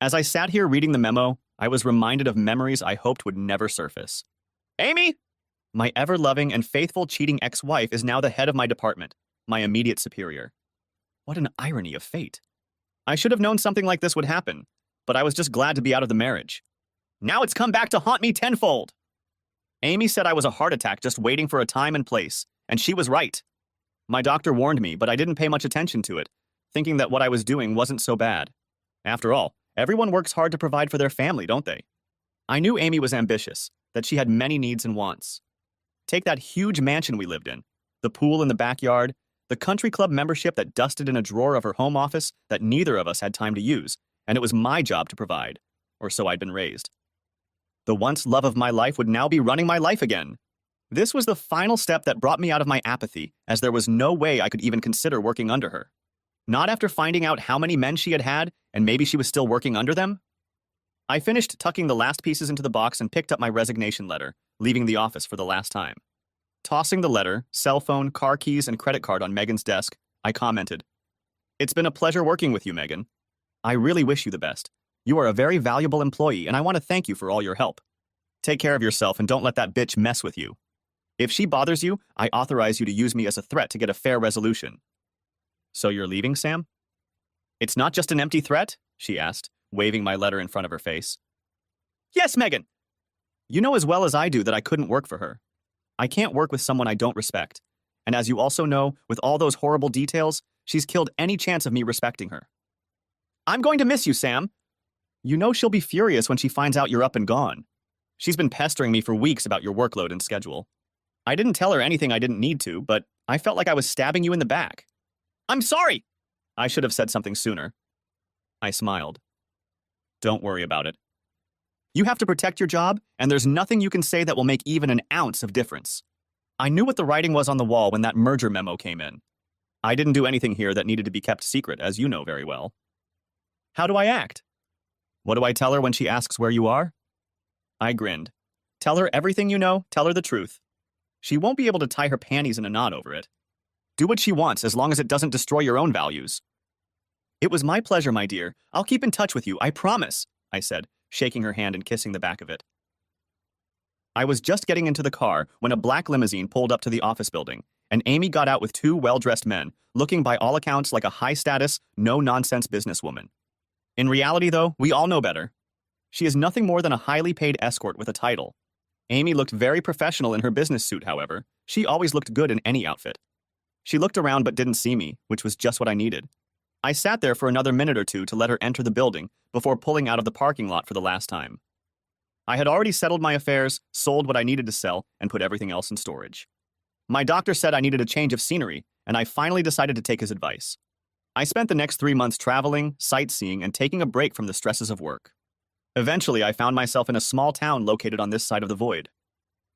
As I sat here reading the memo, I was reminded of memories I hoped would never surface. Amy! My ever-loving and faithful cheating ex-wife is now the head of my department, my immediate superior. What an irony of fate. I should have known something like this would happen, but I was just glad to be out of the marriage. Now it's come back to haunt me tenfold. Amy said I was a heart attack just waiting for a time and place, and she was right. My doctor warned me, but I didn't pay much attention to it, thinking that what I was doing wasn't so bad. After all, everyone works hard to provide for their family, don't they? I knew Amy was ambitious, that she had many needs and wants. Take that huge mansion we lived in, the pool in the backyard, the country club membership that dusted in a drawer of her home office that neither of us had time to use, and it was my job to provide, or so I'd been raised. The once love of my life would now be running my life again. This was the final step that brought me out of my apathy, as there was no way I could even consider working under her. Not after finding out how many men she had had, and maybe she was still working under them. I finished tucking the last pieces into the box and picked up my resignation letter, leaving the office for the last time. Tossing the letter, cell phone, car keys, and credit card on Megan's desk, I commented, "It's been a pleasure working with you, Megan. I really wish you the best. You are a very valuable employee, and I want to thank you for all your help. Take care of yourself and don't let that bitch mess with you. If she bothers you, I authorize you to use me as a threat to get a fair resolution." So you're leaving, Sam? It's not just an empty threat? She asked, waving my letter in front of her face. Yes, Megan. You know as well as I do that I couldn't work for her. I can't work with someone I don't respect. And as you also know, with all those horrible details, she's killed any chance of me respecting her. I'm going to miss you, Sam. You know she'll be furious when she finds out you're up and gone. She's been pestering me for weeks about your workload and schedule. I didn't tell her anything I didn't need to, but I felt like I was stabbing you in the back. I'm sorry! I should have said something sooner. I smiled. Don't worry about it. You have to protect your job, and there's nothing you can say that will make even an ounce of difference. I knew what the writing was on the wall when that merger memo came in. I didn't do anything here that needed to be kept secret, as you know very well. How do I act? What do I tell her when she asks where you are? I grinned. Tell her everything you know, tell her the truth. She won't be able to tie her panties in a knot over it. Do what she wants as long as it doesn't destroy your own values. It was my pleasure, my dear. I'll keep in touch with you, I promise, I said, shaking her hand and kissing the back of it. I was just getting into the car when a black limousine pulled up to the office building, and Amy got out with two well-dressed men, looking by all accounts like a high-status, no-nonsense businesswoman. In reality, though, we all know better. She is nothing more than a highly paid escort with a title. Amy looked very professional in her business suit, however. She always looked good in any outfit. She looked around but didn't see me, which was just what I needed. I sat there for another minute or two to let her enter the building before pulling out of the parking lot for the last time. I had already settled my affairs, sold what I needed to sell, and put everything else in storage. My doctor said I needed a change of scenery, and I finally decided to take his advice. I spent the next 3 months traveling, sightseeing, and taking a break from the stresses of work. Eventually, I found myself in a small town located on this side of the void.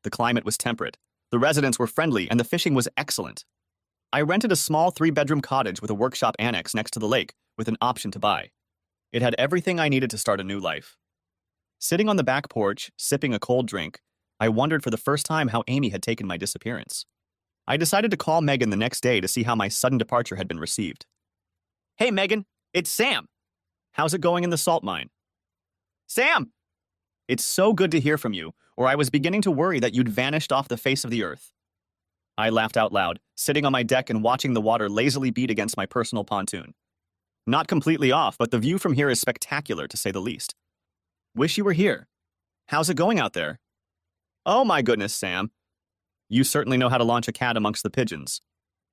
The climate was temperate, the residents were friendly, and the fishing was excellent. I rented a small 3-bedroom cottage with a workshop annex next to the lake with an option to buy. It had everything I needed to start a new life. Sitting on the back porch, sipping a cold drink, I wondered for the first time how Amy had taken my disappearance. I decided to call Megan the next day to see how my sudden departure had been received. Hey, Megan, it's Sam. How's it going in the salt mine? Sam! It's so good to hear from you, or I was beginning to worry that you'd vanished off the face of the earth. I laughed out loud, sitting on my deck and watching the water lazily beat against my personal pontoon. Not completely off, but the view from here is spectacular, to say the least. Wish you were here. How's it going out there? Oh my goodness, Sam. You certainly know how to launch a cat amongst the pigeons.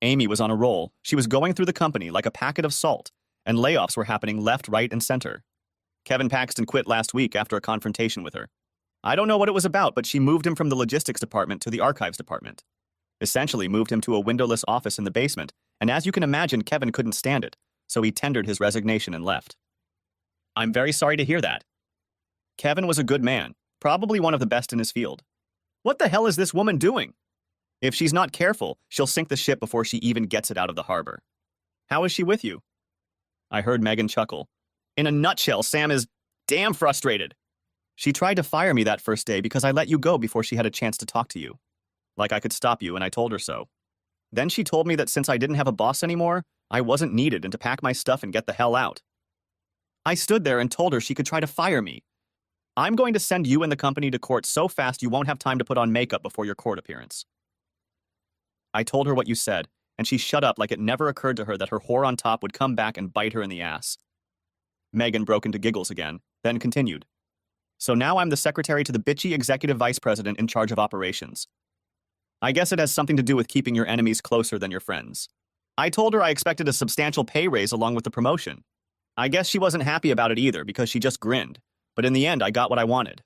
Amy was on a roll. She was going through the company like a packet of salt, and layoffs were happening left, right, and center. Kevin Paxton quit last week after a confrontation with her. I don't know what it was about, but she moved him from the logistics department to the archives department. Essentially moved him to a windowless office in the basement, and as you can imagine, Kevin couldn't stand it, so he tendered his resignation and left. I'm very sorry to hear that. Kevin was a good man, probably one of the best in his field. What the hell is this woman doing? If she's not careful, she'll sink the ship before she even gets it out of the harbor. How is she with you? I heard Megan chuckle. In a nutshell, Sam is damn frustrated. She tried to fire me that first day because I let you go before she had a chance to talk to you. Like I could stop you, and I told her so. Then she told me that since I didn't have a boss anymore, I wasn't needed and to pack my stuff and get the hell out. I stood there and told her she could try to fire me. I'm going to send you and the company to court so fast you won't have time to put on makeup before your court appearance. I told her what you said, and she shut up like it never occurred to her that her whore on top would come back and bite her in the ass. Megan broke into giggles again, then continued. So now I'm the secretary to the bitchy executive vice president in charge of operations. I guess it has something to do with keeping your enemies closer than your friends. I told her I expected a substantial pay raise along with the promotion. I guess she wasn't happy about it either because she just grinned, but in the end I got what I wanted.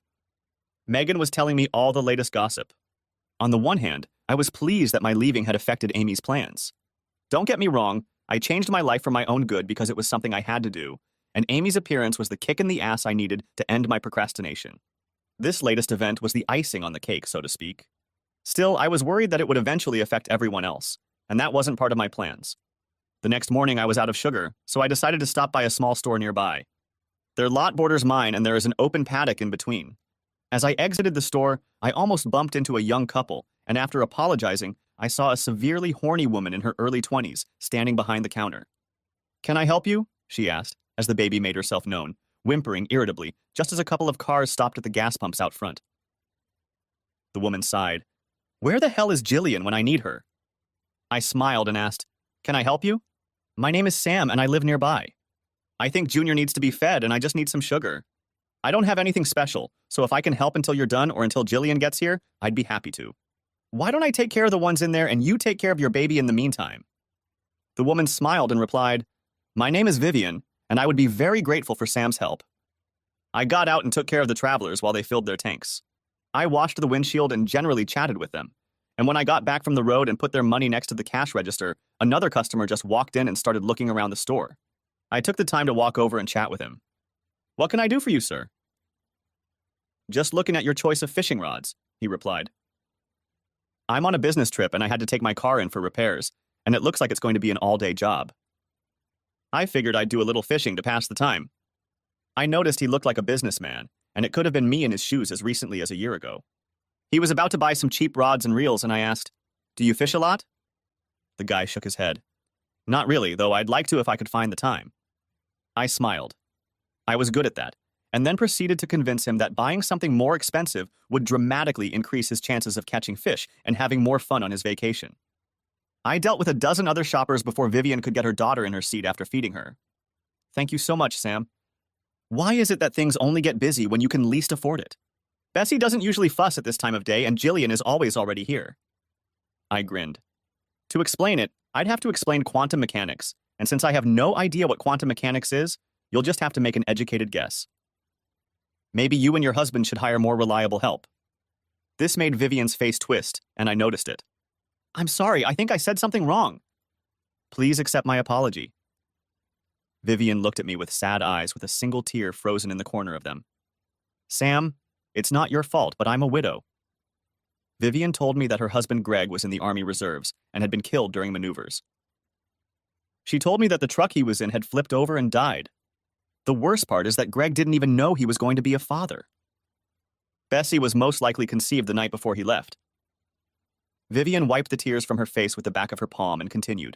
Megan was telling me all the latest gossip. On the one hand, I was pleased that my leaving had affected Amy's plans. Don't get me wrong, I changed my life for my own good because it was something I had to do, and Amy's appearance was the kick in the ass I needed to end my procrastination. This latest event was the icing on the cake, so to speak. Still, I was worried that it would eventually affect everyone else, and that wasn't part of my plans. The next morning I was out of sugar, so I decided to stop by a small store nearby. Their lot borders mine and there is an open paddock in between. As I exited the store, I almost bumped into a young couple, and after apologizing, I saw a severely horny woman in her early 20s standing behind the counter. Can I help you? She asked, as the baby made herself known, whimpering irritably, just as a couple of cars stopped at the gas pumps out front. The woman sighed. Where the hell is Jillian when I need her? I smiled and asked, Can I help you? My name is Sam and I live nearby. I think Junior needs to be fed and I just need some sugar. I don't have anything special, so if I can help until you're done or until Jillian gets here, I'd be happy to. Why don't I take care of the ones in there and you take care of your baby in the meantime? The woman smiled and replied, My name is Vivian, and I would be very grateful for Sam's help. I got out and took care of the travelers while they filled their tanks. I washed the windshield and generally chatted with them. And when I got back from the road and put their money next to the cash register, another customer just walked in and started looking around the store. I took the time to walk over and chat with him. What can I do for you, sir? Just looking at your choice of fishing rods, he replied. I'm on a business trip and I had to take my car in for repairs, and it looks like it's going to be an all-day job. I figured I'd do a little fishing to pass the time. I noticed he looked like a businessman, and it could have been me in his shoes as recently as a year ago. He was about to buy some cheap rods and reels, and I asked, Do you fish a lot? The guy shook his head. Not really, though I'd like to if I could find the time. I smiled. I was good at that, and then proceeded to convince him that buying something more expensive would dramatically increase his chances of catching fish and having more fun on his vacation. I dealt with a dozen other shoppers before Vivian could get her daughter in her seat after feeding her. Thank you so much, Sam. Why is it that things only get busy when you can least afford it? Bessie doesn't usually fuss at this time of day, and Jillian is always already here. I grinned. To explain it, I'd have to explain quantum mechanics, and since I have no idea what quantum mechanics is, you'll just have to make an educated guess. Maybe you and your husband should hire more reliable help. This made Vivian's face twist, and I noticed it. I'm sorry, I think I said something wrong. Please accept my apology. Vivian looked at me with sad eyes with a single tear frozen in the corner of them. Sam, it's not your fault, but I'm a widow. Vivian told me that her husband Greg was in the Army Reserves and had been killed during maneuvers. She told me that the truck he was in had flipped over and died. The worst part is that Greg didn't even know he was going to be a father. Bessie was most likely conceived the night before he left. Vivian wiped the tears from her face with the back of her palm and continued.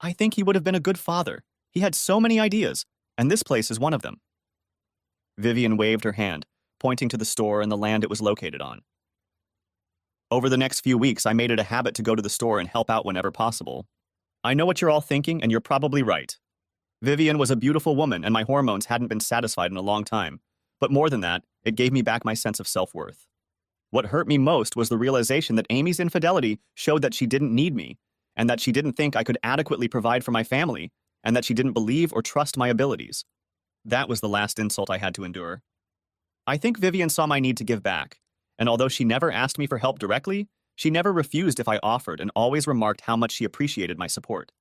I think he would have been a good father. He had so many ideas, and this place is one of them. Vivian waved her hand, pointing to the store and the land it was located on. Over the next few weeks, I made it a habit to go to the store and help out whenever possible. I know what you're all thinking, and you're probably right. Vivian was a beautiful woman, and my hormones hadn't been satisfied in a long time. But more than that, it gave me back my sense of self-worth. What hurt me most was the realization that Amy's infidelity showed that she didn't need me, and that she didn't think I could adequately provide for my family, and that she didn't believe or trust my abilities. That was the last insult I had to endure. I think Vivian saw my need to give back, and although she never asked me for help directly, she never refused if I offered and always remarked how much she appreciated my support.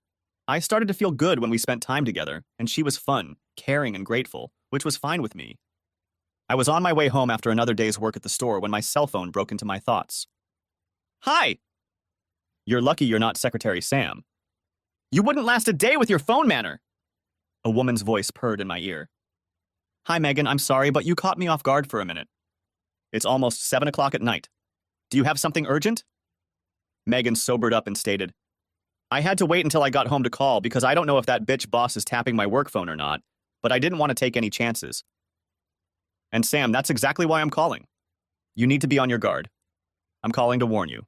I started to feel good when we spent time together, and she was fun, caring, and grateful, which was fine with me. I was on my way home after another day's work at the store when my cell phone broke into my thoughts. Hi! You're lucky you're not Secretary Sam. You wouldn't last a day with your phone manner! A woman's voice purred in my ear. Hi, Megan, I'm sorry, but you caught me off guard for a minute. It's almost 7 o'clock at night. Do you have something urgent? Megan sobered up and stated, I had to wait until I got home to call because I don't know if that bitch boss is tapping my work phone or not. but I didn't want to take any chances. And Sam, that's exactly why I'm calling. You need to be on your guard. I'm calling to warn you.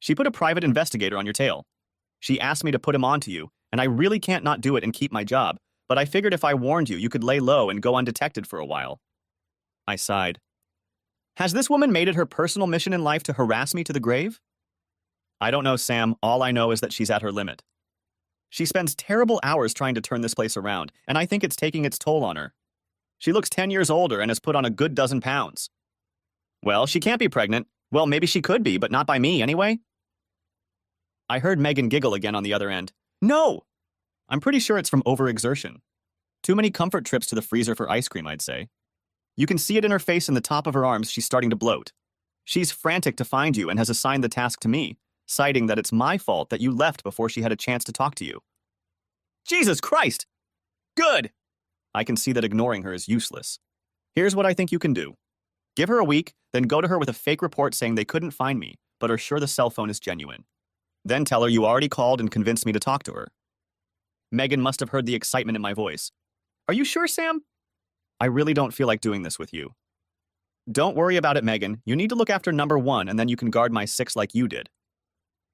She put a private investigator on your tail. She asked me to put him on to you, and I really can't not do it and keep my job, but I figured if I warned you, you could lay low and go undetected for a while. I sighed. Has this woman made it her personal mission in life to harass me to the grave? I don't know, Sam. All I know is that she's at her limit. She spends terrible hours trying to turn this place around, and I think it's taking its toll on her. She looks 10 years older and has put on a good dozen pounds. Well, she can't be pregnant. Well, maybe she could be, but not by me anyway. I heard Megan giggle again on the other end. No! I'm pretty sure it's from overexertion. Too many comfort trips to the freezer for ice cream, I'd say. You can see it in her face and the top of her arms. She's starting to bloat. She's frantic to find you and has assigned the task to me, citing that it's my fault that you left before she had a chance to talk to you. Jesus Christ! Good! I can see that ignoring her is useless. Here's what I think you can do. Give her a week, then go to her with a fake report saying they couldn't find me, but are sure the cell phone is genuine. Then tell her you already called and convinced me to talk to her. Megan must have heard the excitement in my voice. Are you sure, Sam? I really don't feel like doing this with you. Don't worry about it, Megan. You need to look after number one, and then you can guard my 6 like you did.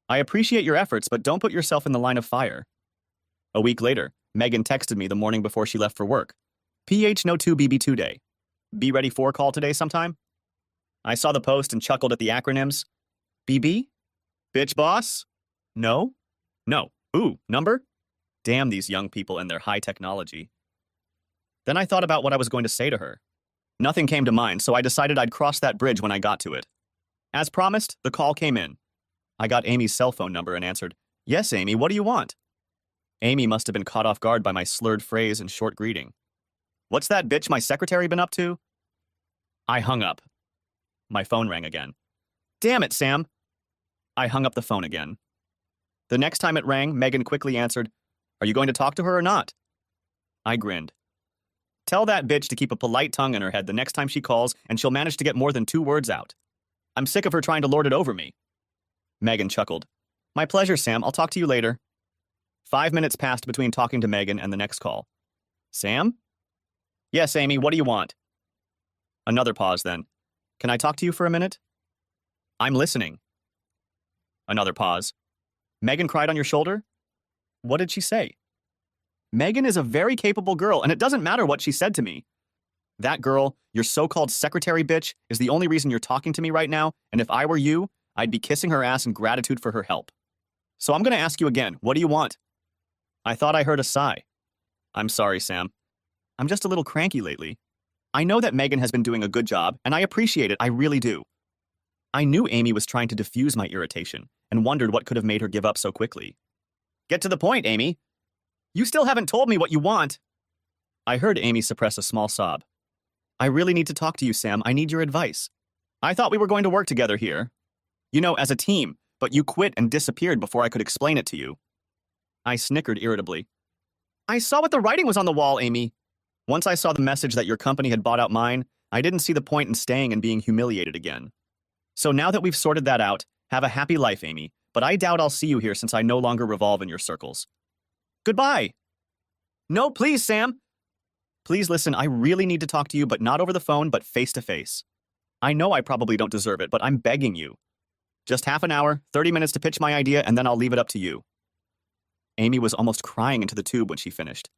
I appreciate your efforts, but don't put yourself in the line of fire. A week later, Megan texted me the morning before she left for work. PH No 2 BB2 Day. Be ready for call today sometime? I saw the post and chuckled at the acronyms. BB? Bitch boss? No? No. Ooh, number? Damn these young people and their high technology. Then I thought about what I was going to say to her. Nothing came to mind, so I decided I'd cross that bridge when I got to it. As promised, the call came in. I got Amy's cell phone number and answered, Yes, Amy, what do you want? Amy must have been caught off guard by my slurred phrase and short greeting. What's that bitch my secretary been up to? I hung up. My phone rang again. Damn it, Sam. I hung up the phone again. The next time it rang, Megan quickly answered, Are you going to talk to her or not? I grinned. Tell that bitch to keep a polite tongue in her head the next time she calls, and she'll manage to get more than 2 words out. I'm sick of her trying to lord it over me. Megan chuckled. My pleasure, Sam. I'll talk to you later. 5 minutes passed between talking to Megan and the next call. Sam? Yes, Amy, what do you want? Another pause then. Can I talk to you for a minute? I'm listening. Another pause. Megan cried on your shoulder? What did she say? Megan is a very capable girl, and it doesn't matter what she said to me. That girl, your so-called secretary bitch, is the only reason you're talking to me right now, and if I were you, I'd be kissing her ass in gratitude for her help. So I'm going to ask you again, what do you want? I thought I heard a sigh. I'm sorry, Sam. I'm just a little cranky lately. I know that Megan has been doing a good job, and I appreciate it, I really do. I knew Amy was trying to diffuse my irritation, and wondered what could have made her give up so quickly. Get to the point, Amy. You still haven't told me what you want. I heard Amy suppress a small sob. I really need to talk to you, Sam. I need your advice. I thought we were going to work together here. You know, as a team, but you quit and disappeared before I could explain it to you. I snickered irritably. I saw what the writing was on the wall, Amy. Once I saw the message that your company had bought out mine, I didn't see the point in staying and being humiliated again. So now that we've sorted that out, have a happy life, Amy, but I doubt I'll see you here since I no longer revolve in your circles. Goodbye. No, please, Sam. Please listen, I really need to talk to you, but not over the phone, but face to face. I know I probably don't deserve it, but I'm begging you. Just half an hour, 30 minutes to pitch my idea, and then I'll leave it up to you. Amy was almost crying into the tube when she finished.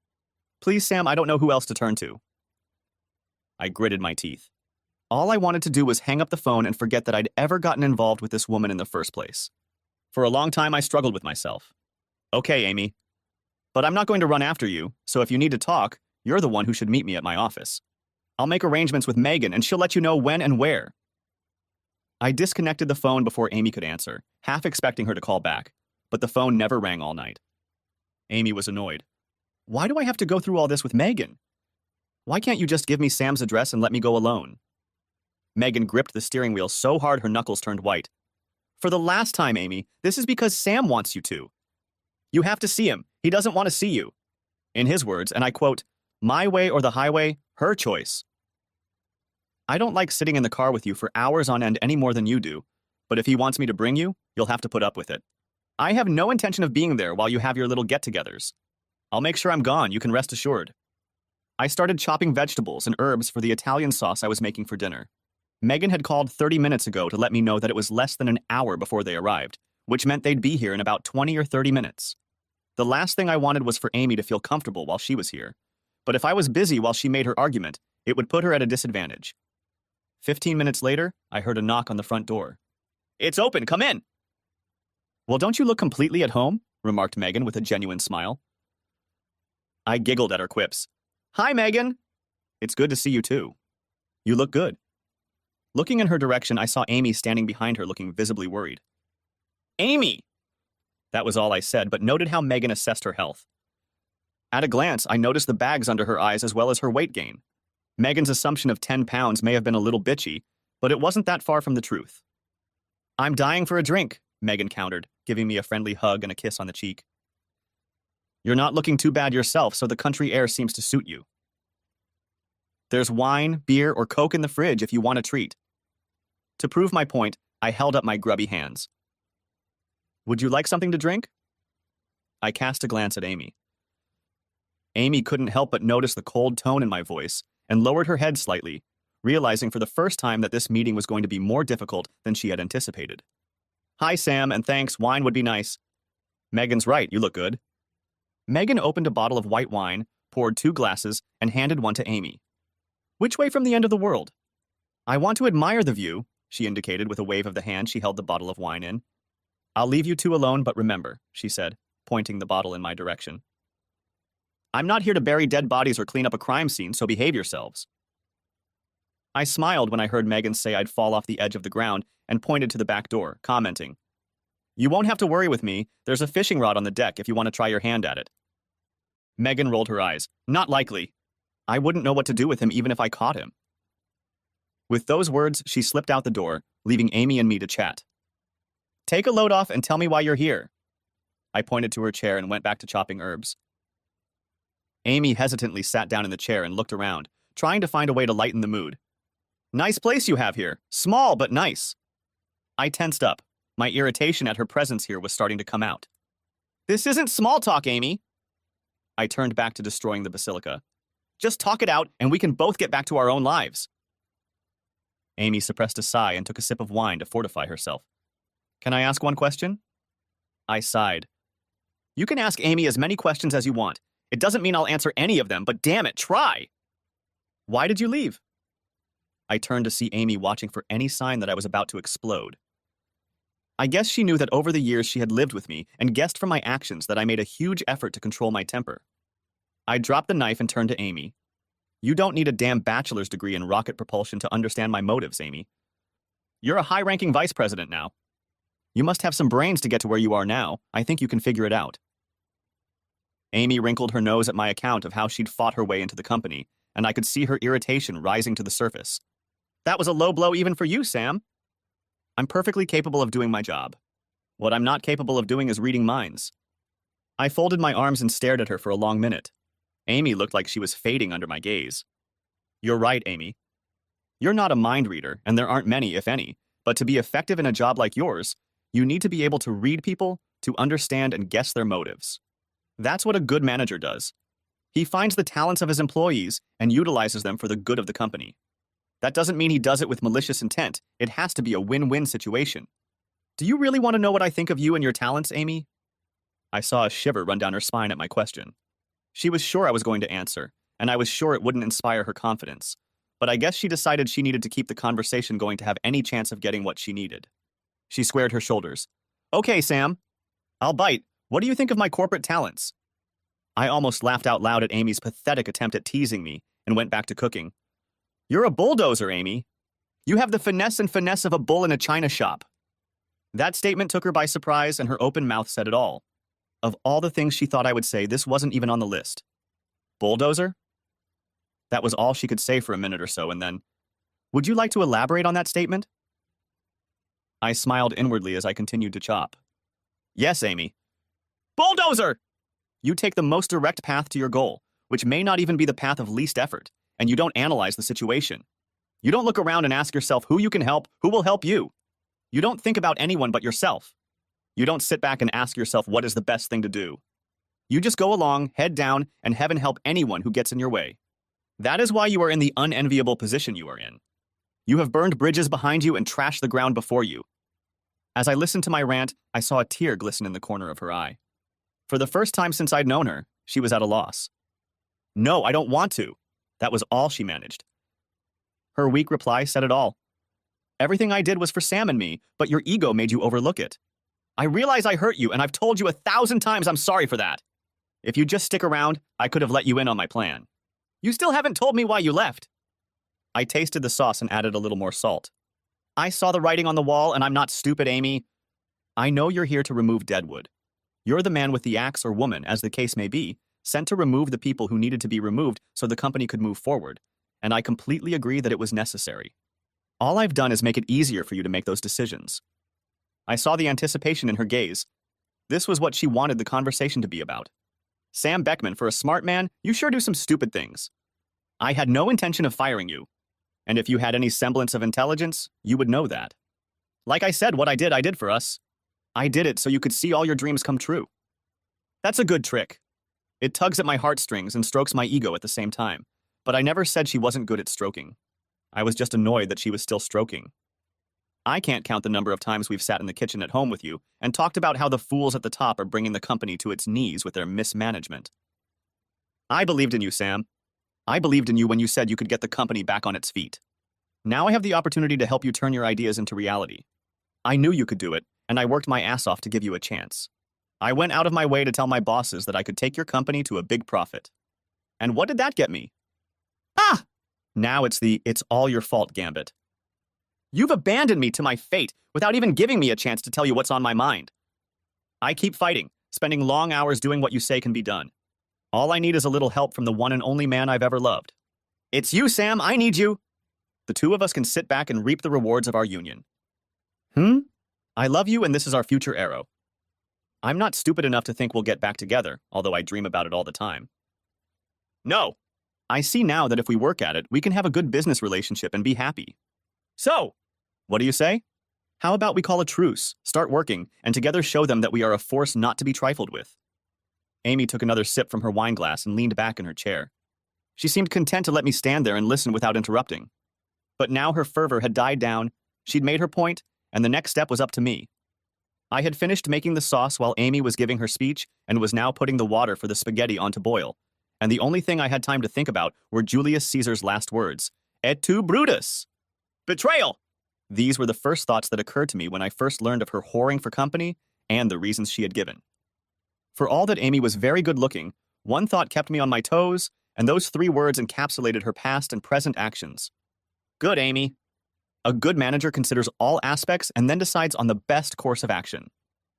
Please, Sam, I don't know who else to turn to. I gritted my teeth. All I wanted to do was hang up the phone and forget that I'd ever gotten involved with this woman in the first place. For a long time, I struggled with myself. Okay, Amy. But I'm not going to run after you, so if you need to talk, you're the one who should meet me at my office. I'll make arrangements with Megan, and she'll let you know when and where. I disconnected the phone before Amy could answer, half expecting her to call back, but the phone never rang all night. Amy was annoyed. Why do I have to go through all this with Megan? Why can't you just give me Sam's address and let me go alone? Megan gripped the steering wheel so hard her knuckles turned white. For the last time, Amy, this is because Sam wants you to. You have to see him. He doesn't want to see you. In his words, and I quote, my way or the highway, her choice. I don't like sitting in the car with you for hours on end any more than you do, but if he wants me to bring you, you'll have to put up with it. I have no intention of being there while you have your little get-togethers. I'll make sure I'm gone, you can rest assured. I started chopping vegetables and herbs for the Italian sauce I was making for dinner. Megan had called 30 minutes ago to let me know that it was less than an hour before they arrived, which meant they'd be here in about 20 or 30 minutes. The last thing I wanted was for Amy to feel comfortable while she was here. But if I was busy while she made her argument, it would put her at a disadvantage. 15 minutes later, I heard a knock on the front door. "It's open, come in!" "Well, don't you look completely at home?" remarked Megan with a genuine smile. I giggled at her quips. "Hi, Megan!" "It's good to see you too. You look good." Looking in her direction, I saw Amy standing behind her looking visibly worried. "Amy!" That was all I said, but noted how Megan assessed her health. At a glance, I noticed the bags under her eyes as well as her weight gain. Megan's assumption of 10 pounds may have been a little bitchy, but it wasn't that far from the truth. "I'm dying for a drink," Megan countered, giving me a friendly hug and a kiss on the cheek. "You're not looking too bad yourself, so the country air seems to suit you. There's wine, beer, or Coke in the fridge if you want a treat." To prove my point, I held up my grubby hands. "Would you like something to drink?" I cast a glance at Amy. Amy couldn't help but notice the cold tone in my voice and lowered her head slightly, realizing for the first time that this meeting was going to be more difficult than she had anticipated. "Hi, Sam, and thanks, wine would be nice." "Megan's right, you look good." Megan opened a bottle of white wine, poured 2 glasses, and handed one to Amy. "Which way from the end of the world?" "I want to admire the view," she indicated with a wave of the hand she held the bottle of wine in. "I'll leave you two alone, but remember," she said, pointing the bottle in my direction. "I'm not here to bury dead bodies or clean up a crime scene, so behave yourselves." I smiled when I heard Megan say I'd fall off the edge of the ground and pointed to the back door, commenting, "You won't have to worry with me. There's a fishing rod on the deck if you want to try your hand at it." Megan rolled her eyes. "Not likely. I wouldn't know what to do with him even if I caught him." With those words, she slipped out the door, leaving Amy and me to chat. "Take a load off and tell me why you're here." I pointed to her chair and went back to chopping herbs. Amy hesitantly sat down in the chair and looked around, trying to find a way to lighten the mood. "Nice place you have here. Small, but nice." I tensed up. My irritation at her presence here was starting to come out. "This isn't small talk, Amy." I turned back to destroying the basilica. "Just talk it out, and we can both get back to our own lives." Amy suppressed a sigh and took a sip of wine to fortify herself. "Can I ask one question?" I sighed. "You can ask Amy as many questions as you want. It doesn't mean I'll answer any of them, but damn it, try." "Why did you leave?" I turned to see Amy watching for any sign that I was about to explode. I guess she knew that over the years she had lived with me and guessed from my actions that I made a huge effort to control my temper. I dropped the knife and turned to Amy. "You don't need a damn bachelor's degree in rocket propulsion to understand my motives, Amy. You're a high-ranking vice president now. You must have some brains to get to where you are now. I think you can figure it out." Amy wrinkled her nose at my account of how she'd fought her way into the company, and I could see her irritation rising to the surface. "That was a low blow even for you, Sam." "I'm perfectly capable of doing my job. What I'm not capable of doing is reading minds." I folded my arms and stared at her for a long minute. Amy looked like she was fading under my gaze. "You're right, Amy. You're not a mind reader, and there aren't many, if any, but to be effective in a job like yours, you need to be able to read people, to understand and guess their motives. That's what a good manager does. He finds the talents of his employees and utilizes them for the good of the company. That doesn't mean he does it with malicious intent. It has to be a win-win situation. Do you really want to know what I think of you and your talents, Amy?" I saw a shiver run down her spine at my question. She was sure I was going to answer, and I was sure it wouldn't inspire her confidence. But I guess she decided she needed to keep the conversation going to have any chance of getting what she needed. She squared her shoulders. "Okay, Sam. I'll bite. What do you think of my corporate talents?" I almost laughed out loud at Amy's pathetic attempt at teasing me and went back to cooking. "You're a bulldozer, Amy. You have the finesse of a bull in a china shop." That statement took her by surprise, and her open mouth said it all. Of all the things she thought I would say, this wasn't even on the list. Bulldozer? That was all she could say for a minute or so, and then, "Would you like to elaborate on that statement?" I smiled inwardly as I continued to chop. "Yes, Amy." "Bulldozer!" You take the most direct path to your goal, which may not even be the path of least effort, and you don't analyze the situation. You don't look around and ask yourself who you can help, who will help you. You don't think about anyone but yourself. You don't sit back and ask yourself what is the best thing to do. You just go along, head down, and heaven help anyone who gets in your way. That is why you are in the unenviable position you are in. You have burned bridges behind you and trashed the ground before you. As I listened to my rant, I saw a tear glisten in the corner of her eye. For the first time since I'd known her, she was at a loss. No, I don't want to. That was all she managed. Her weak reply said it all. Everything I did was for Sam and me, but your ego made you overlook it. I realize I hurt you, and I've told you 1,000 times I'm sorry for that. If you just stick around, I could have let you in on my plan. You still haven't told me why you left. I tasted the sauce and added a little more salt. I saw the writing on the wall, and I'm not stupid, Amy. I know you're here to remove Deadwood. You're the man with the axe or woman, as the case may be, sent to remove the people who needed to be removed so the company could move forward, and I completely agree that it was necessary. All I've done is make it easier for you to make those decisions. I saw the anticipation in her gaze. This was what she wanted the conversation to be about. Sam Beckman, for a smart man, you sure do some stupid things. I had no intention of firing you, and if you had any semblance of intelligence, you would know that. Like I said, what I did for us. I did it so you could see all your dreams come true. That's a good trick. It tugs at my heartstrings and strokes my ego at the same time, but I never said she wasn't good at stroking. I was just annoyed that she was still stroking. I can't count the number of times we've sat in the kitchen at home with you and talked about how the fools at the top are bringing the company to its knees with their mismanagement. I believed in you, Sam. I believed in you when you said you could get the company back on its feet. Now I have the opportunity to help you turn your ideas into reality. I knew you could do it, and I worked my ass off to give you a chance. I went out of my way to tell my bosses that I could take your company to a big profit. And what did that get me? Ah! Now it's the "it's all your fault" gambit. You've abandoned me to my fate without even giving me a chance to tell you what's on my mind. I keep fighting, spending long hours doing what you say can be done. All I need is a little help from the one and only man I've ever loved. It's you, Sam. I need you. The two of us can sit back and reap the rewards of our union. I love you, and this is our future arrow. I'm not stupid enough to think we'll get back together, although I dream about it all the time. No. I see now that if we work at it, we can have a good business relationship and be happy. So, what do you say? How about we call a truce, start working, and together show them that we are a force not to be trifled with? Amy took another sip from her wine glass and leaned back in her chair. She seemed content to let me stand there and listen without interrupting. But now her fervor had died down, she'd made her point, and the next step was up to me. I had finished making the sauce while Amy was giving her speech and was now putting the water for the spaghetti on to boil, and the only thing I had time to think about were Julius Caesar's last words, "Et tu, Brutus?" Betrayal! These were the first thoughts that occurred to me when I first learned of her whoring for company and the reasons she had given. For all that Amy was very good-looking, one thought kept me on my toes, and those 3 words encapsulated her past and present actions. Good, Amy. A good manager considers all aspects and then decides on the best course of action.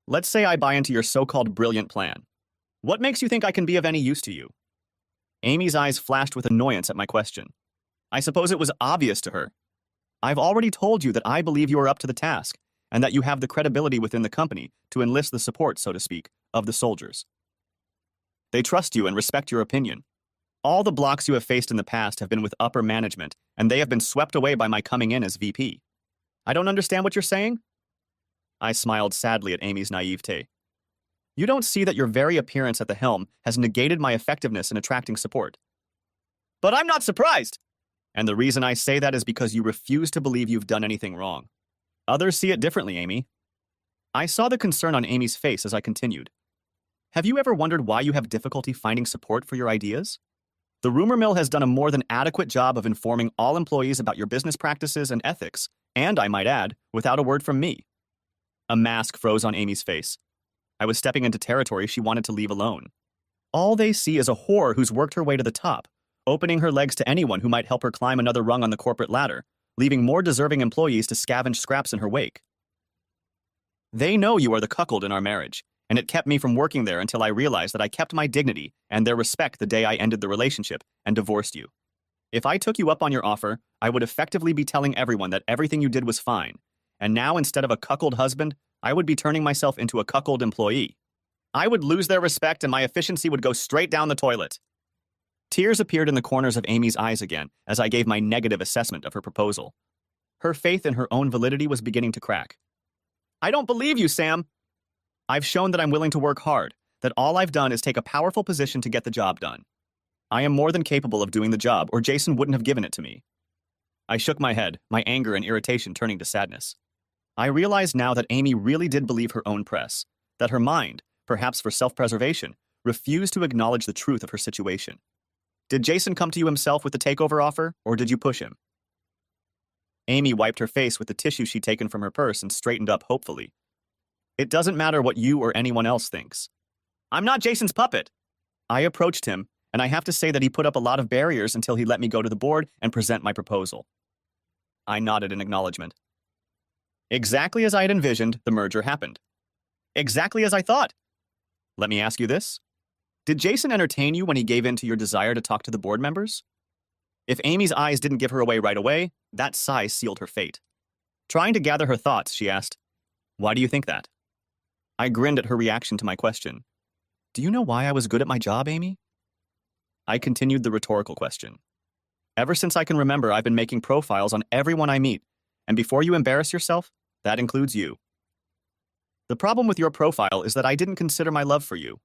Let's say I buy into your so-called brilliant plan. What makes you think I can be of any use to you? Amy's eyes flashed with annoyance at my question. I suppose it was obvious to her. I've already told you that I believe you are up to the task, and that you have the credibility within the company to enlist the support, so to speak, of the soldiers. They trust you and respect your opinion. All the blocks you have faced in the past have been with upper management, and they have been swept away by my coming in as VP. I don't understand what you're saying? I smiled sadly at Amy's naivete. You don't see that your very appearance at the helm has negated my effectiveness in attracting support. But I'm not surprised! And the reason I say that is because you refuse to believe you've done anything wrong. Others see it differently, Amy. I saw the concern on Amy's face as I continued. Have you ever wondered why you have difficulty finding support for your ideas? The rumor mill has done a more than adequate job of informing all employees about your business practices and ethics, and, I might add, without a word from me. A mask froze on Amy's face. I was stepping into territory she wanted to leave alone. All they see is a whore who's worked her way to the top, opening her legs to anyone who might help her climb another rung on the corporate ladder, leaving more deserving employees to scavenge scraps in her wake. They know you are the cuckold in our marriage, and it kept me from working there until I realized that I kept my dignity and their respect the day I ended the relationship and divorced you. If I took you up on your offer, I would effectively be telling everyone that everything you did was fine, and now instead of a cuckold husband, I would be turning myself into a cuckold employee. I would lose their respect and my efficiency would go straight down the toilet. Tears appeared in the corners of Amy's eyes again as I gave my negative assessment of her proposal. Her faith in her own validity was beginning to crack. I don't believe you, Sam. I've shown that I'm willing to work hard, that all I've done is take a powerful position to get the job done. I am more than capable of doing the job, or Jason wouldn't have given it to me. I shook my head, my anger and irritation turning to sadness. I realized now that Amy really did believe her own press, that her mind, perhaps for self-preservation, refused to acknowledge the truth of her situation. Did Jason come to you himself with the takeover offer, or did you push him? Amy wiped her face with the tissue she'd taken from her purse and straightened up hopefully. It doesn't matter what you or anyone else thinks. I'm not Jason's puppet. I approached him, and I have to say that he put up a lot of barriers until he let me go to the board and present my proposal. I nodded in acknowledgement. Exactly as I had envisioned, the merger happened. Exactly as I thought. Let me ask you this. Did Jason entertain you when he gave in to your desire to talk to the board members? If Amy's eyes didn't give her away right away, that sigh sealed her fate. Trying to gather her thoughts, she asked, "Why do you think that?" I grinned at her reaction to my question. Do you know why I was good at my job, Amy? I continued the rhetorical question. Ever since I can remember, I've been making profiles on everyone I meet, and before you embarrass yourself, that includes you. The problem with your profile is that I didn't consider my love for you.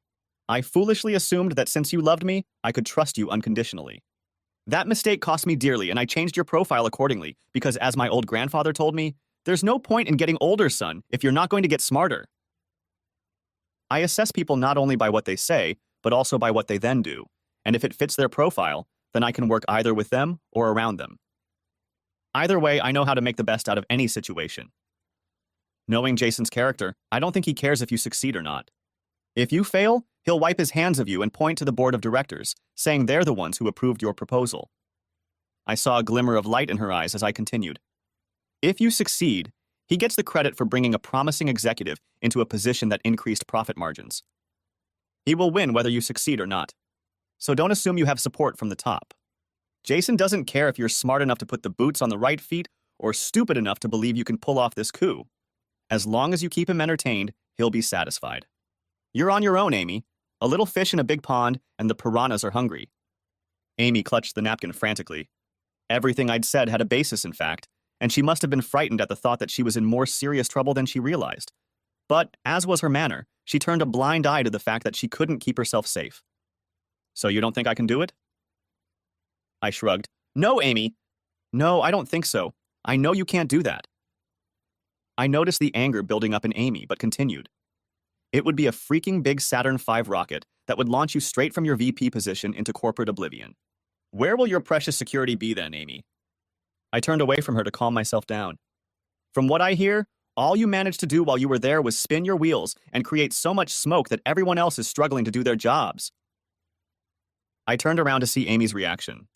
I foolishly assumed that since you loved me, I could trust you unconditionally. That mistake cost me dearly, and I changed your profile accordingly, because as my old grandfather told me, there's no point in getting older, son, if you're not going to get smarter. I assess people not only by what they say, but also by what they then do, and if it fits their profile, then I can work either with them or around them. Either way, I know how to make the best out of any situation. Knowing Jason's character, I don't think he cares if you succeed or not. If you fail, he'll wipe his hands of you and point to the board of directors, saying they're the ones who approved your proposal. I saw a glimmer of light in her eyes as I continued. If you succeed, he gets the credit for bringing a promising executive into a position that increased profit margins. He will win whether you succeed or not. So don't assume you have support from the top. Jason doesn't care if you're smart enough to put the boots on the right feet or stupid enough to believe you can pull off this coup. As long as you keep him entertained, he'll be satisfied. You're on your own, Amy. A little fish in a big pond, and the piranhas are hungry. Amy clutched the napkin frantically. Everything I'd said had a basis, in fact, and she must have been frightened at the thought that she was in more serious trouble than she realized. But, as was her manner, she turned a blind eye to the fact that she couldn't keep herself safe. So you don't think I can do it? I shrugged. No, Amy. No, I don't think so. I know you can't do that. I noticed the anger building up in Amy, but continued. It would be a freaking big Saturn V rocket that would launch you straight from your VP position into corporate oblivion. Where will your precious security be then, Amy? I turned away from her to calm myself down. From what I hear, all you managed to do while you were there was spin your wheels and create so much smoke that everyone else is struggling to do their jobs. I turned around to see Amy's reaction.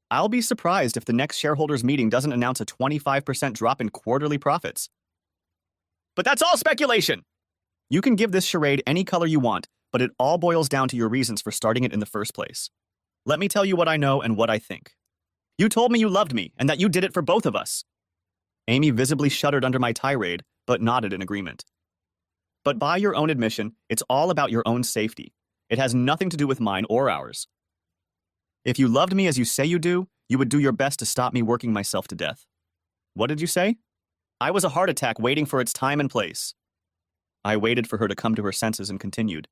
I'll be surprised if the next shareholders meeting doesn't announce a 25% drop in quarterly profits. But that's all speculation! You can give this charade any color you want, but it all boils down to your reasons for starting it in the first place. Let me tell you what I know and what I think. You told me you loved me and that you did it for both of us. Amy visibly shuddered under my tirade, but nodded in agreement. But by your own admission, it's all about your own safety. It has nothing to do with mine or ours. If you loved me as you say you do, you would do your best to stop me working myself to death. What did you say? I was a heart attack waiting for its time and place. I waited for her to come to her senses and continued.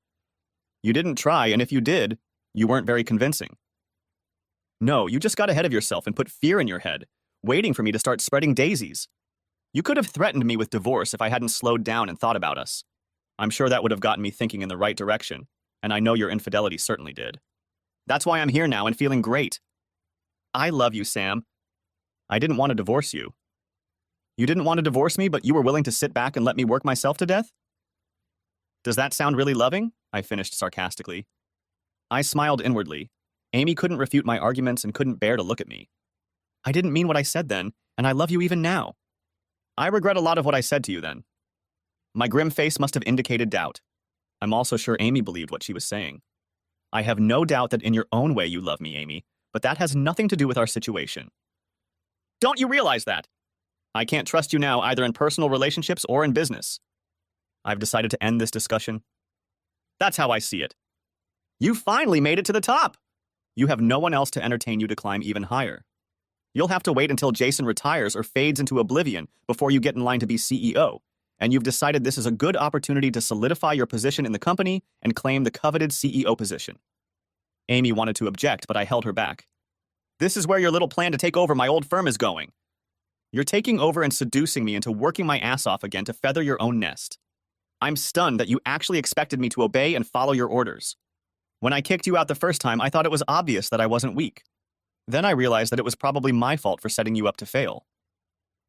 You didn't try, and if you did, you weren't very convincing. No, you just got ahead of yourself and put fear in your head, waiting for me to start spreading daisies. You could have threatened me with divorce if I hadn't slowed down and thought about us. I'm sure that would have gotten me thinking in the right direction, and I know your infidelity certainly did. That's why I'm here now and feeling great. I love you, Sam. I didn't want to divorce you. You didn't want to divorce me, but you were willing to sit back and let me work myself to death? Does that sound really loving? I finished sarcastically. I smiled inwardly. Amy couldn't refute my arguments and couldn't bear to look at me. I didn't mean what I said then, and I love you even now. I regret a lot of what I said to you then. My grim face must have indicated doubt. I'm also sure Amy believed what she was saying. I have no doubt that in your own way you love me, Amy, but that has nothing to do with our situation. Don't you realize that? I can't trust you now either in personal relationships or in business. I've decided to end this discussion. That's how I see it. You finally made it to the top. You have no one else to entertain you to climb even higher. You'll have to wait until Jason retires or fades into oblivion before you get in line to be CEO, and you've decided this is a good opportunity to solidify your position in the company and claim the coveted CEO position. Amy wanted to object, but I held her back. This is where your little plan to take over my old firm is going. You're taking over and seducing me into working my ass off again to feather your own nest. I'm stunned that you actually expected me to obey and follow your orders. When I kicked you out the first time, I thought it was obvious that I wasn't weak. Then I realized that it was probably my fault for setting you up to fail.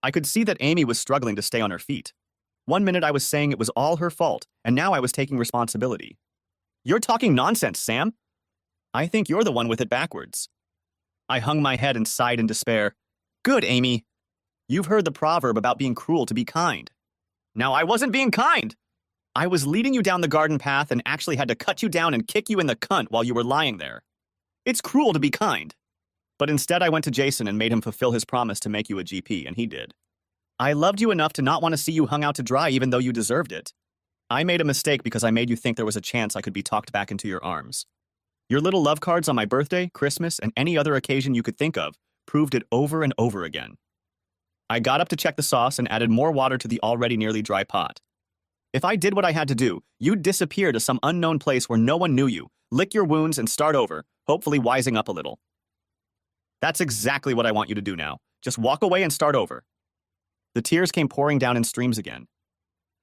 I could see that Amy was struggling to stay on her feet. One minute I was saying it was all her fault, and now I was taking responsibility. You're talking nonsense, Sam. I think you're the one with it backwards. I hung my head and sighed in despair. Good, Amy. You've heard the proverb about being cruel to be kind. Now, I wasn't being kind. I was leading you down the garden path and actually had to cut you down and kick you in the cunt while you were lying there. It's cruel to be kind. But instead I went to Jason and made him fulfill his promise to make you a GP, and he did. I loved you enough to not want to see you hung out to dry even though you deserved it. I made a mistake because I made you think there was a chance I could be talked back into your arms. Your little love cards on my birthday, Christmas, and any other occasion you could think of proved it over and over again. I got up to check the sauce and added more water to the already nearly dry pot. If I did what I had to do, you'd disappear to some unknown place where no one knew you, lick your wounds, and start over, hopefully wising up a little. That's exactly what I want you to do now. Just walk away and start over. The tears came pouring down in streams again.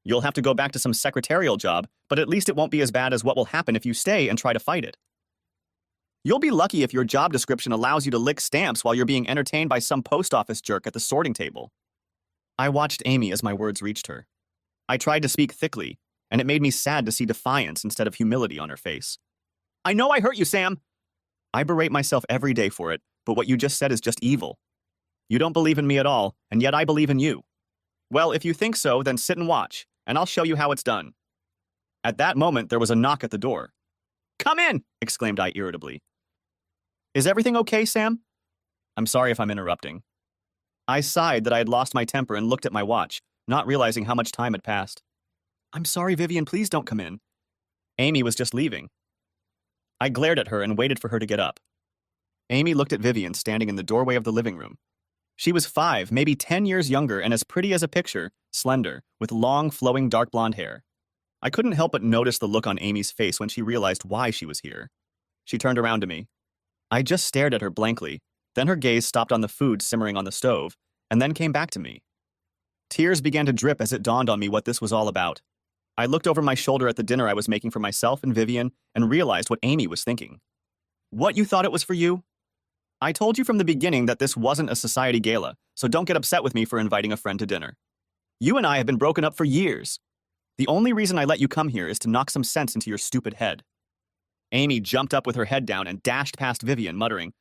You'll have to go back to some secretarial job, but at least it won't be as bad as what will happen if you stay and try to fight it. You'll be lucky if your job description allows you to lick stamps while you're being entertained by some post office jerk at the sorting table. I watched Amy as my words reached her. I tried to speak thickly, and it made me sad to see defiance instead of humility on her face. I know I hurt you, Sam. I berate myself every day for it, but what you just said is just evil. You don't believe in me at all, and yet I believe in you. Well, if you think so, then sit and watch, and I'll show you how it's done. At that moment, there was a knock at the door. Come in, exclaimed I irritably. Is everything okay, Sam? I'm sorry if I'm interrupting. I sighed that I had lost my temper and looked at my watch, not realizing how much time had passed. I'm sorry, Vivian, please don't come in. Amy was just leaving. I glared at her and waited for her to get up. Amy looked at Vivian standing in the doorway of the living room. She was 5, maybe 10 years younger and as pretty as a picture, slender, with long, flowing dark blonde hair. I couldn't help but notice the look on Amy's face when she realized why she was here. She turned around to me. I just stared at her blankly, then her gaze stopped on the food simmering on the stove, and then came back to me. Tears began to drip as it dawned on me what this was all about. I looked over my shoulder at the dinner I was making for myself and Vivian and realized what Amy was thinking. What, you thought it was for you? I told you from the beginning that this wasn't a society gala, so don't get upset with me for inviting a friend to dinner. You and I have been broken up for years. The only reason I let you come here is to knock some sense into your stupid head. Amy jumped up with her head down and dashed past Vivian, muttering,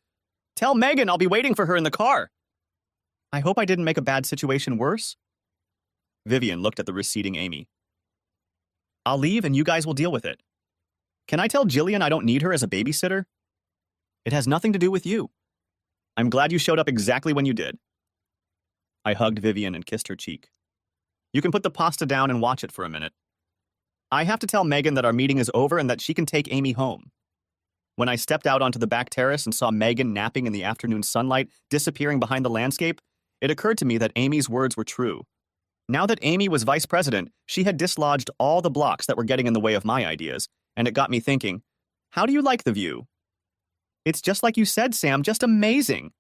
Tell Megan I'll be waiting for her in the car. I hope I didn't make a bad situation worse. Vivian looked at the receding Amy. I'll leave and you guys will deal with it. Can I tell Jillian I don't need her as a babysitter? It has nothing to do with you. I'm glad you showed up exactly when you did. I hugged Vivian and kissed her cheek. You can put the pasta down and watch it for a minute. I have to tell Megan that our meeting is over and that she can take Amy home. When I stepped out onto the back terrace and saw Megan napping in the afternoon sunlight, disappearing behind the landscape, it occurred to me that Amy's words were true. Now that Amy was vice president, she had dislodged all the blocks that were getting in the way of my ideas, and it got me thinking, how do you like the view? It's just like you said, Sam, just amazing.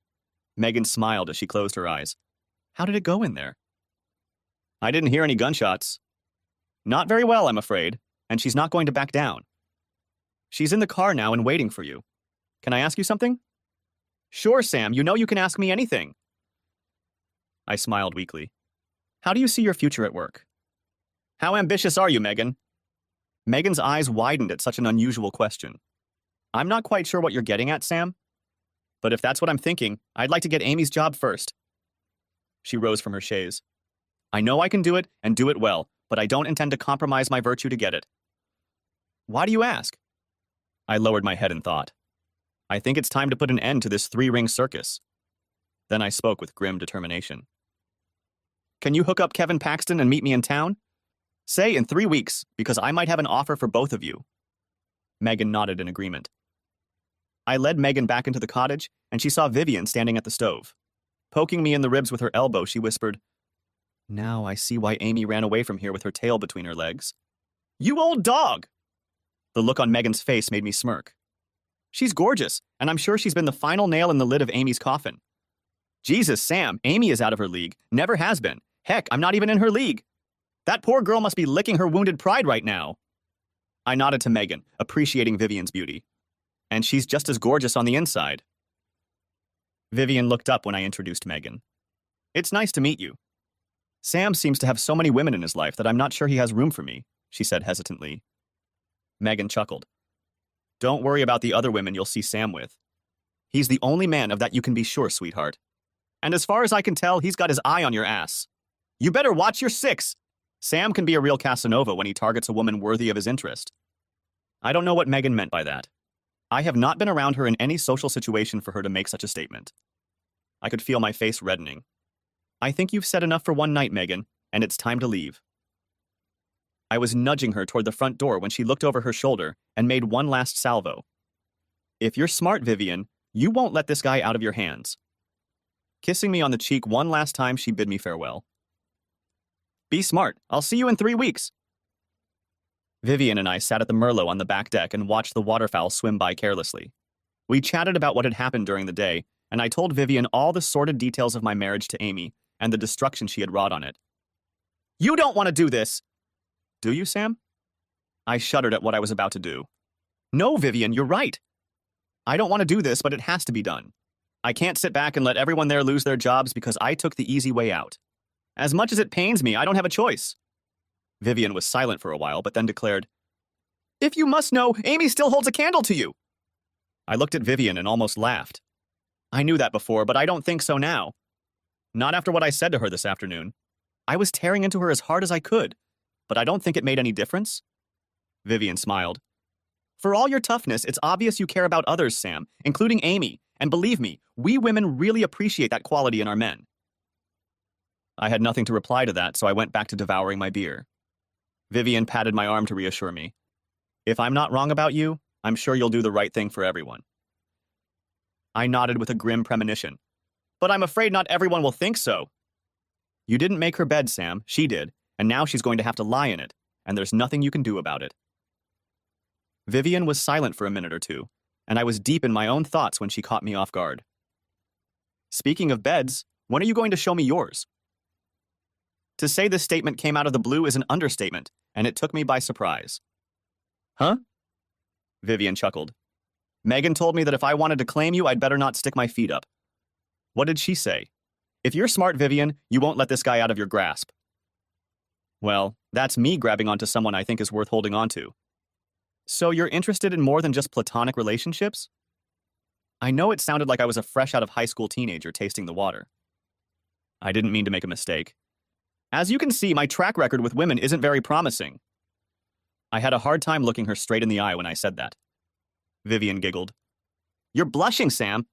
Megan smiled as she closed her eyes. How did it go in there? I didn't hear any gunshots. Not very well, I'm afraid, and she's not going to back down. She's in the car now and waiting for you. Can I ask you something? Sure, Sam, you know you can ask me anything. I smiled weakly. How do you see your future at work? How ambitious are you, Megan? Megan's eyes widened at such an unusual question. I'm not quite sure what you're getting at, Sam. But if that's what I'm thinking, I'd like to get Amy's job first. She rose from her chaise. I know I can do it and do it well, but I don't intend to compromise my virtue to get it. Why do you ask? I lowered my head in thought. I think it's time to put an end to this 3-ring circus. Then I spoke with grim determination. Can you hook up Kevin Paxton and meet me in town? Say in 3 weeks, because I might have an offer for both of you. Megan nodded in agreement. I led Megan back into the cottage, and she saw Vivian standing at the stove. Poking me in the ribs with her elbow, she whispered, Now I see why Amy ran away from here with her tail between her legs. You old dog! The look on Megan's face made me smirk. She's gorgeous, and I'm sure she's been the final nail in the lid of Amy's coffin. Jesus, Sam, Amy is out of her league. Never has been. Heck, I'm not even in her league. That poor girl must be licking her wounded pride right now. I nodded to Megan, appreciating Vivian's beauty. And she's just as gorgeous on the inside. Vivian looked up when I introduced Megan. It's nice to meet you. Sam seems to have so many women in his life that I'm not sure he has room for me, she said hesitantly. Megan chuckled. Don't worry about the other women you'll see Sam with. He's the only man of that you can be sure, sweetheart. And as far as I can tell, he's got his eye on your ass. You better watch your six. Sam can be a real Casanova when he targets a woman worthy of his interest. I don't know what Megan meant by that. I have not been around her in any social situation for her to make such a statement. I could feel my face reddening. I think you've said enough for one night, Megan, and it's time to leave. I was nudging her toward the front door when she looked over her shoulder and made one last salvo. If you're smart, Vivian, you won't let this guy out of your hands. Kissing me on the cheek one last time, she bid me farewell. Be smart. I'll see you in 3 weeks. Vivian and I sat at the Merlot on the back deck and watched the waterfowl swim by carelessly. We chatted about what had happened during the day, and I told Vivian all the sordid details of my marriage to Amy and the destruction she had wrought on it. You don't want to do this! Do you, Sam? I shuddered at what I was about to do. No, Vivian, you're right. I don't want to do this, but it has to be done. I can't sit back and let everyone there lose their jobs because I took the easy way out. As much as it pains me, I don't have a choice. Vivian was silent for a while, but then declared, If you must know, Amy still holds a candle to you. I looked at Vivian and almost laughed. I knew that before, but I don't think so now. Not after what I said to her this afternoon. I was tearing into her as hard as I could, but I don't think it made any difference. Vivian smiled. For all your toughness, it's obvious you care about others, Sam, including Amy, and believe me, we women really appreciate that quality in our men. I had nothing to reply to that, so I went back to devouring my beer. Vivian patted my arm to reassure me. If I'm not wrong about you, I'm sure you'll do the right thing for everyone. I nodded with a grim premonition. But I'm afraid not everyone will think so. You didn't make her bed, Sam. She did, and now she's going to have to lie in it, and there's nothing you can do about it. Vivian was silent for a minute or two, and I was deep in my own thoughts when she caught me off guard. Speaking of beds, when are you going to show me yours? To say this statement came out of the blue is an understatement, and it took me by surprise. Huh? Vivian chuckled. Megan told me that if I wanted to claim you, I'd better not stick my feet up. What did she say? If you're smart, Vivian, you won't let this guy out of your grasp. Well, that's me grabbing onto someone I think is worth holding onto. So you're interested in more than just platonic relationships? I know it sounded like I was a fresh out of high school teenager tasting the water. I didn't mean to make a mistake. As you can see, my track record with women isn't very promising. I had a hard time looking her straight in the eye when I said that. Vivian giggled. You're blushing, Sam.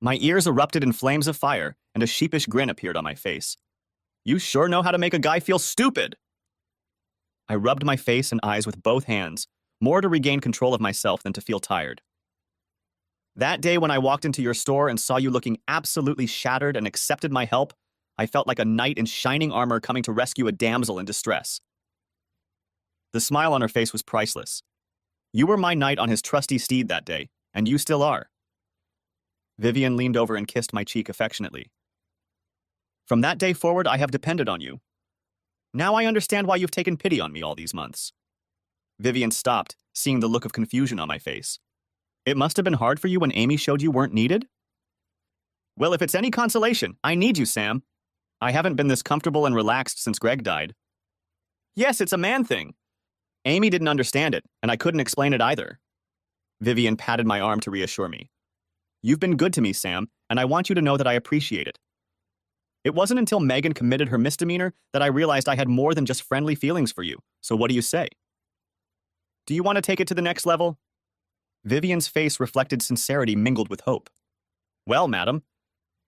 My ears erupted in flames of fire, and a sheepish grin appeared on my face. You sure know how to make a guy feel stupid. I rubbed my face and eyes with both hands, more to regain control of myself than to feel tired. That day when I walked into your store and saw you looking absolutely shattered and accepted my help, I felt like a knight in shining armor coming to rescue a damsel in distress. The smile on her face was priceless. You were my knight on his trusty steed that day, and you still are. Vivian leaned over and kissed my cheek affectionately. From that day forward, I have depended on you. Now I understand why you've taken pity on me all these months. Vivian stopped, seeing the look of confusion on my face. It must have been hard for you when Amy showed you weren't needed? Well, if it's any consolation, I need you, Sam. I haven't been this comfortable and relaxed since Greg died. Yes, it's a man thing. Amy didn't understand it, and I couldn't explain it either. Vivian patted my arm to reassure me. You've been good to me, Sam, and I want you to know that I appreciate it. It wasn't until Megan committed her misdemeanor that I realized I had more than just friendly feelings for you, so what do you say? Do you want to take it to the next level? Vivian's face reflected sincerity mingled with hope. Well, madam,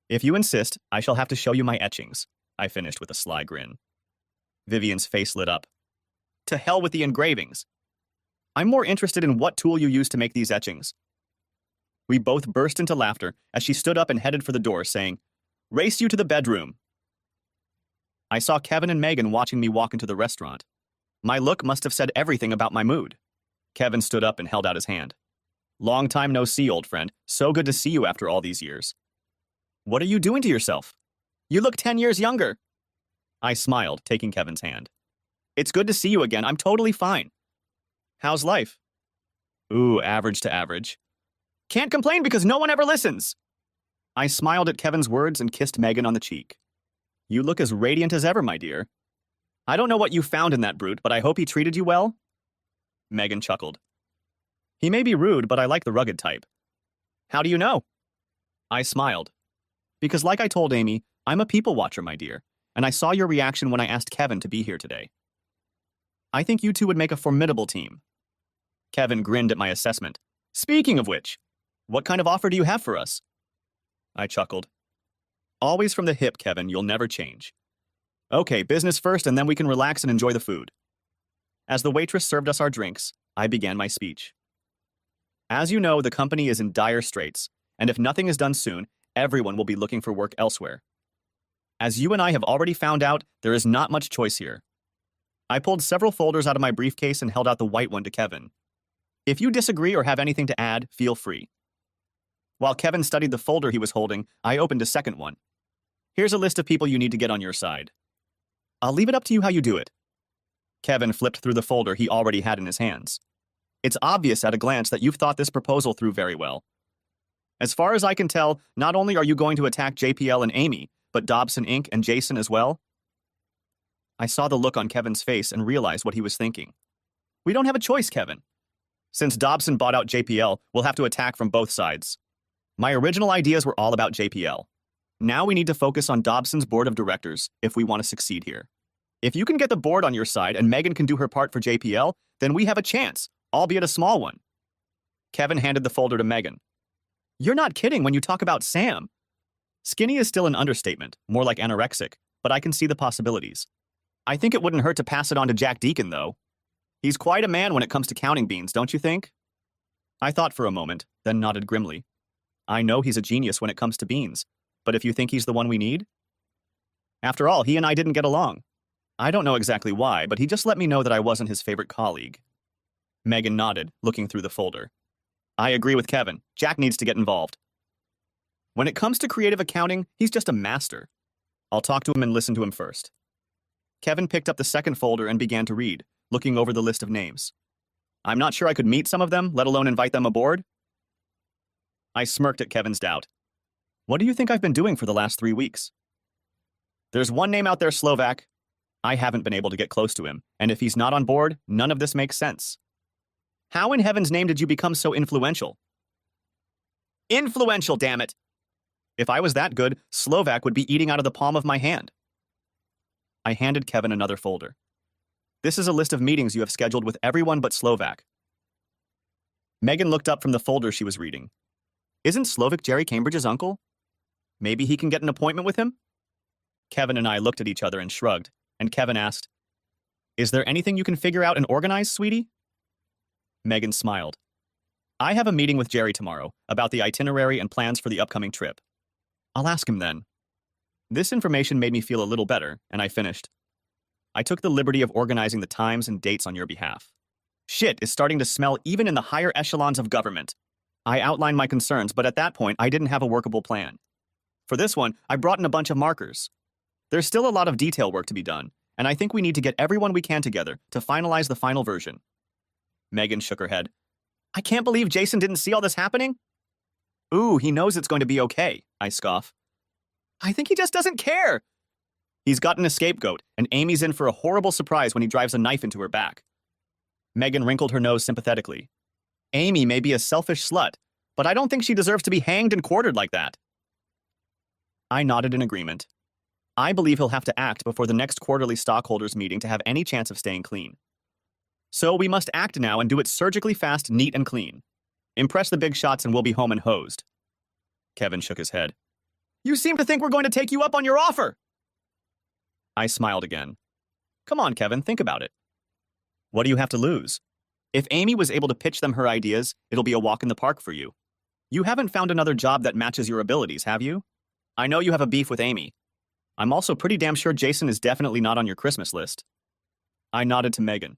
if you insist, I shall have to show you my etchings, I finished with a sly grin. Vivian's face lit up. To hell with the engravings. I'm more interested in what tool you use to make these etchings. We both burst into laughter as she stood up and headed for the door, saying, Race you to the bedroom. I saw Kevin and Megan watching me walk into the restaurant. My look must have said everything about my mood. Kevin stood up and held out his hand. Long time no see, old friend. So good to see you after all these years. What are you doing to yourself? You look 10 years younger. I smiled, taking Kevin's hand. It's good to see you again. I'm totally fine. How's life? Ooh, average to average. Can't complain because no one ever listens. I smiled at Kevin's words and kissed Megan on the cheek. You look as radiant as ever, my dear. I don't know what you found in that brute, but I hope he treated you well. Megan chuckled. He may be rude, but I like the rugged type. How do you know? I smiled. Because like I told Amy, I'm a people watcher, my dear, and I saw your reaction when I asked Kevin to be here today. I think you two would make a formidable team. Kevin grinned at my assessment. Speaking of which, what kind of offer do you have for us? I chuckled. Always from the hip, Kevin, you'll never change. Okay, business first, and then we can relax and enjoy the food. As the waitress served us our drinks, I began my speech. As you know, the company is in dire straits, and if nothing is done soon, everyone will be looking for work elsewhere. As you and I have already found out, there is not much choice here. I pulled several folders out of my briefcase and held out the white one to Kevin. If you disagree or have anything to add, feel free. While Kevin studied the folder he was holding, I opened a second one. Here's a list of people you need to get on your side. I'll leave it up to you how you do it. Kevin flipped through the folder he already had in his hands. It's obvious at a glance that you've thought this proposal through very well. As far as I can tell, not only are you going to attack JPL and Amy, but Dobson Inc. and Jason as well? I saw the look on Kevin's face and realized what he was thinking. We don't have a choice, Kevin. Since Dobson bought out JPL, we'll have to attack from both sides. My original ideas were all about JPL. Now we need to focus on Dobson's board of directors if we want to succeed here. If you can get the board on your side and Megan can do her part for JPL, then we have a chance, albeit a small one. Kevin handed the folder to Megan. You're not kidding when you talk about Sam. Skinny is still an understatement, more like anorexic, but I can see the possibilities. I think it wouldn't hurt to pass it on to Jack Deacon, though. He's quite a man when it comes to counting beans, don't you think? I thought for a moment, then nodded grimly. I know he's a genius when it comes to beans, but if you think he's the one we need? After all, he and I didn't get along. I don't know exactly why, but he just let me know that I wasn't his favorite colleague. Megan nodded, looking through the folder. I agree with Kevin. Jack needs to get involved. When it comes to creative accounting, he's just a master. I'll talk to him and listen to him first. Kevin picked up the second folder and began to read, looking over the list of names. I'm not sure I could meet some of them, let alone invite them aboard. I smirked at Kevin's doubt. What do you think I've been doing for the last 3 weeks? There's one name out there, Slovak. I haven't been able to get close to him, and if he's not on board, none of this makes sense. How in heaven's name did you become so influential? Influential, damn it! If I was that good, Slovak would be eating out of the palm of my hand. I handed Kevin another folder. This is a list of meetings you have scheduled with everyone but Slovak. Megan looked up from the folder she was reading. Isn't Slovak Jerry Cambridge's uncle? Maybe he can get an appointment with him? Kevin and I looked at each other and shrugged, and Kevin asked, Is there anything you can figure out and organize, sweetie? Megan smiled. I have a meeting with Jerry tomorrow about the itinerary and plans for the upcoming trip. I'll ask him then. This information made me feel a little better, and I finished. I took the liberty of organizing the times and dates on your behalf. Shit is starting to smell even in the higher echelons of government. I outlined my concerns, but at that point, I didn't have a workable plan. For this one, I brought in a bunch of markers. There's still a lot of detail work to be done, and I think we need to get everyone we can together to finalize the final version. Megan shook her head. I can't believe Jason didn't see all this happening. Ooh, he knows it's going to be okay, I scoff. I think he just doesn't care. He's gotten a scapegoat, and Amy's in for a horrible surprise when he drives a knife into her back. Megan wrinkled her nose sympathetically. Amy may be a selfish slut, but I don't think she deserves to be hanged and quartered like that. I nodded in agreement. I believe he'll have to act before the next quarterly stockholders meeting to have any chance of staying clean. So we must act now and do it surgically fast, neat, and clean. Impress the big shots and we'll be home and hosed. Kevin shook his head. You seem to think we're going to take you up on your offer. I smiled again. Come on, Kevin, think about it. What do you have to lose? If Amy was able to pitch them her ideas, it'll be a walk in the park for you. You haven't found another job that matches your abilities, have you? I know you have a beef with Amy. I'm also pretty damn sure Jason is definitely not on your Christmas list. I nodded to Megan.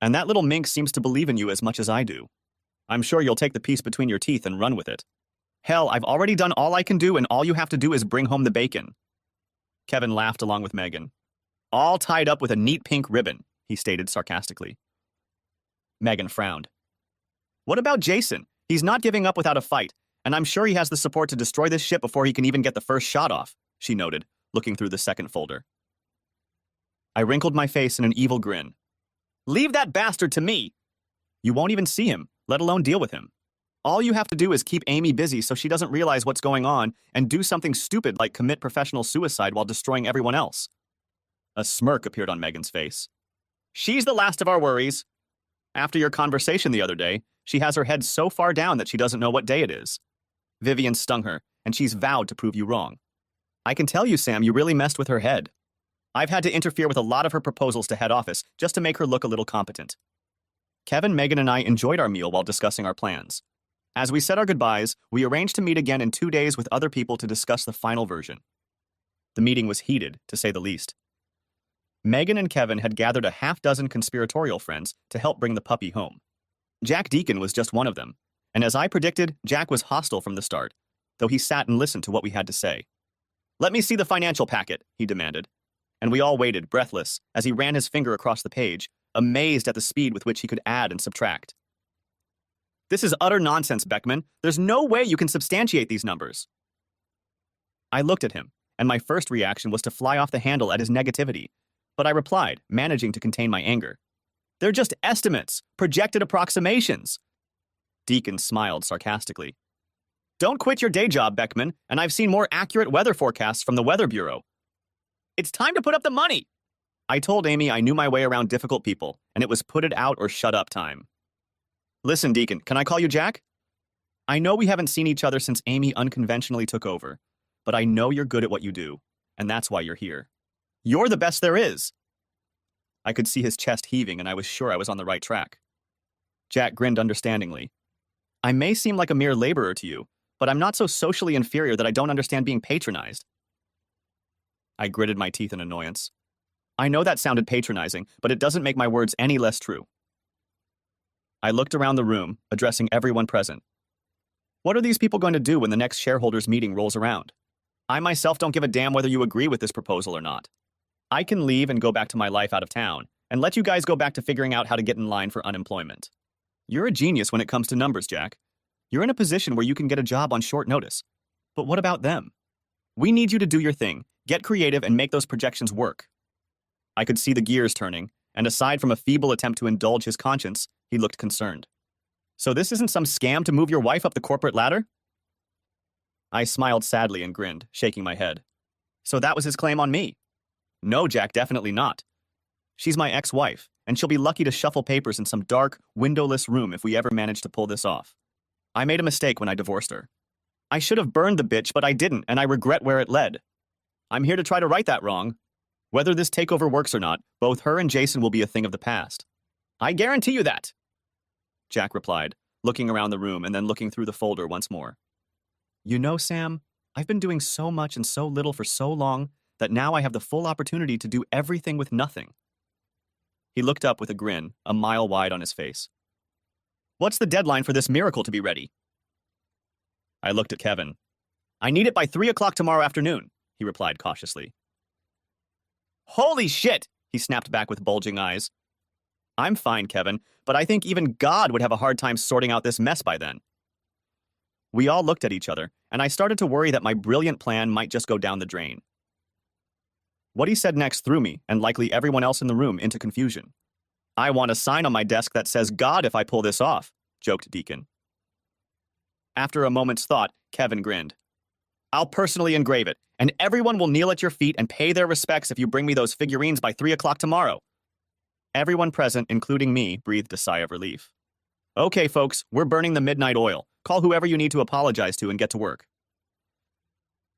And that little minx seems to believe in you as much as I do. I'm sure you'll take the piece between your teeth and run with it. Hell, I've already done all I can do, and all you have to do is bring home the bacon. Kevin laughed along with Megan. All tied up with a neat pink ribbon, he stated sarcastically. Megan frowned. What about Jason? He's not giving up without a fight, and I'm sure he has the support to destroy this ship before he can even get the first shot off, she noted, looking through the second folder. I wrinkled my face in an evil grin. Leave that bastard to me! You won't even see him, let alone deal with him. All you have to do is keep Amy busy so she doesn't realize what's going on and do something stupid like commit professional suicide while destroying everyone else. A smirk appeared on Megan's face. She's the last of our worries. After your conversation the other day, she has her head so far down that she doesn't know what day it is. Vivian stung her, and she's vowed to prove you wrong. I can tell you, Sam, you really messed with her head. I've had to interfere with a lot of her proposals to head office just to make her look a little competent. Kevin, Megan, and I enjoyed our meal while discussing our plans. As we said our goodbyes, we arranged to meet again in 2 days with other people to discuss the final version. The meeting was heated, to say the least. Megan and Kevin had gathered a half-dozen conspiratorial friends to help bring the puppy home. Jack Deacon was just one of them, and as I predicted, Jack was hostile from the start, though he sat and listened to what we had to say. Let me see the financial packet, he demanded, and we all waited, breathless, as he ran his finger across the page, amazed at the speed with which he could add and subtract. This is utter nonsense, Beckman. There's no way you can substantiate these numbers. I looked at him, and my first reaction was to fly off the handle at his negativity, but I replied, managing to contain my anger. They're just estimates, projected approximations. Deacon smiled sarcastically. Don't quit your day job, Beckman, and I've seen more accurate weather forecasts from the Weather Bureau. It's time to put up the money! I told Amy I knew my way around difficult people, and it was put it out or shut up time. Listen, Deacon, can I call you Jack? I know we haven't seen each other since Amy unconventionally took over, but I know you're good at what you do, and that's why you're here. You're the best there is! I could see his chest heaving, and I was sure I was on the right track. Jack grinned understandingly. I may seem like a mere laborer to you, but I'm not so socially inferior that I don't understand being patronized. I gritted my teeth in annoyance. I know that sounded patronizing, but it doesn't make my words any less true. I looked around the room, addressing everyone present. What are these people going to do when the next shareholders' meeting rolls around? I myself don't give a damn whether you agree with this proposal or not. I can leave and go back to my life out of town, and let you guys go back to figuring out how to get in line for unemployment. You're a genius when it comes to numbers, Jack. You're in a position where you can get a job on short notice. But what about them? We need you to do your thing, get creative, and make those projections work. I could see the gears turning, and aside from a feeble attempt to indulge his conscience, he looked concerned. So this isn't some scam to move your wife up the corporate ladder? I smiled sadly and grinned, shaking my head. So that was his claim on me? No, Jack, definitely not. She's my ex-wife, and she'll be lucky to shuffle papers in some dark, windowless room if we ever manage to pull this off. I made a mistake when I divorced her. I should have burned the bitch, but I didn't, and I regret where it led. I'm here to try to right that wrong. Whether this takeover works or not, both her and Jason will be a thing of the past. I guarantee you that, Jack replied, looking around the room and then looking through the folder once more. You know, Sam, I've been doing so much and so little for so long that now I have the full opportunity to do everything with nothing. He looked up with a grin, a mile wide on his face. What's the deadline for this miracle to be ready? I looked at Kevin. I need it by 3 o'clock tomorrow afternoon, he replied cautiously. Holy shit, he snapped back with bulging eyes. I'm fine, Kevin, but I think even God would have a hard time sorting out this mess by then. We all looked at each other, and I started to worry that my brilliant plan might just go down the drain. What he said next threw me, and likely everyone else in the room, into confusion. I want a sign on my desk that says God if I pull this off, joked Deacon. After a moment's thought, Kevin grinned. I'll personally engrave it, and everyone will kneel at your feet and pay their respects if you bring me those figurines by 3 o'clock tomorrow. Everyone present, including me, breathed a sigh of relief. Okay, folks, we're burning the midnight oil. Call whoever you need to apologize to and get to work.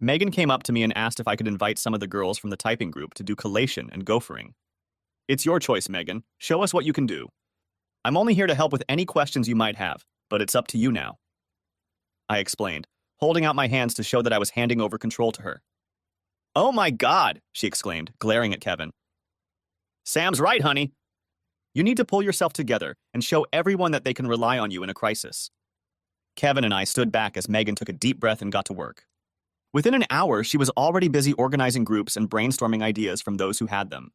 Megan came up to me and asked if I could invite some of the girls from the typing group to do collation and gophering. It's your choice, Megan. Show us what you can do. I'm only here to help with any questions you might have, but it's up to you now. I explained, holding out my hands to show that I was handing over control to her. Oh my God, she exclaimed, glaring at Kevin. Sam's right, honey. You need to pull yourself together and show everyone that they can rely on you in a crisis. Kevin and I stood back as Megan took a deep breath and got to work. Within an hour, she was already busy organizing groups and brainstorming ideas from those who had them.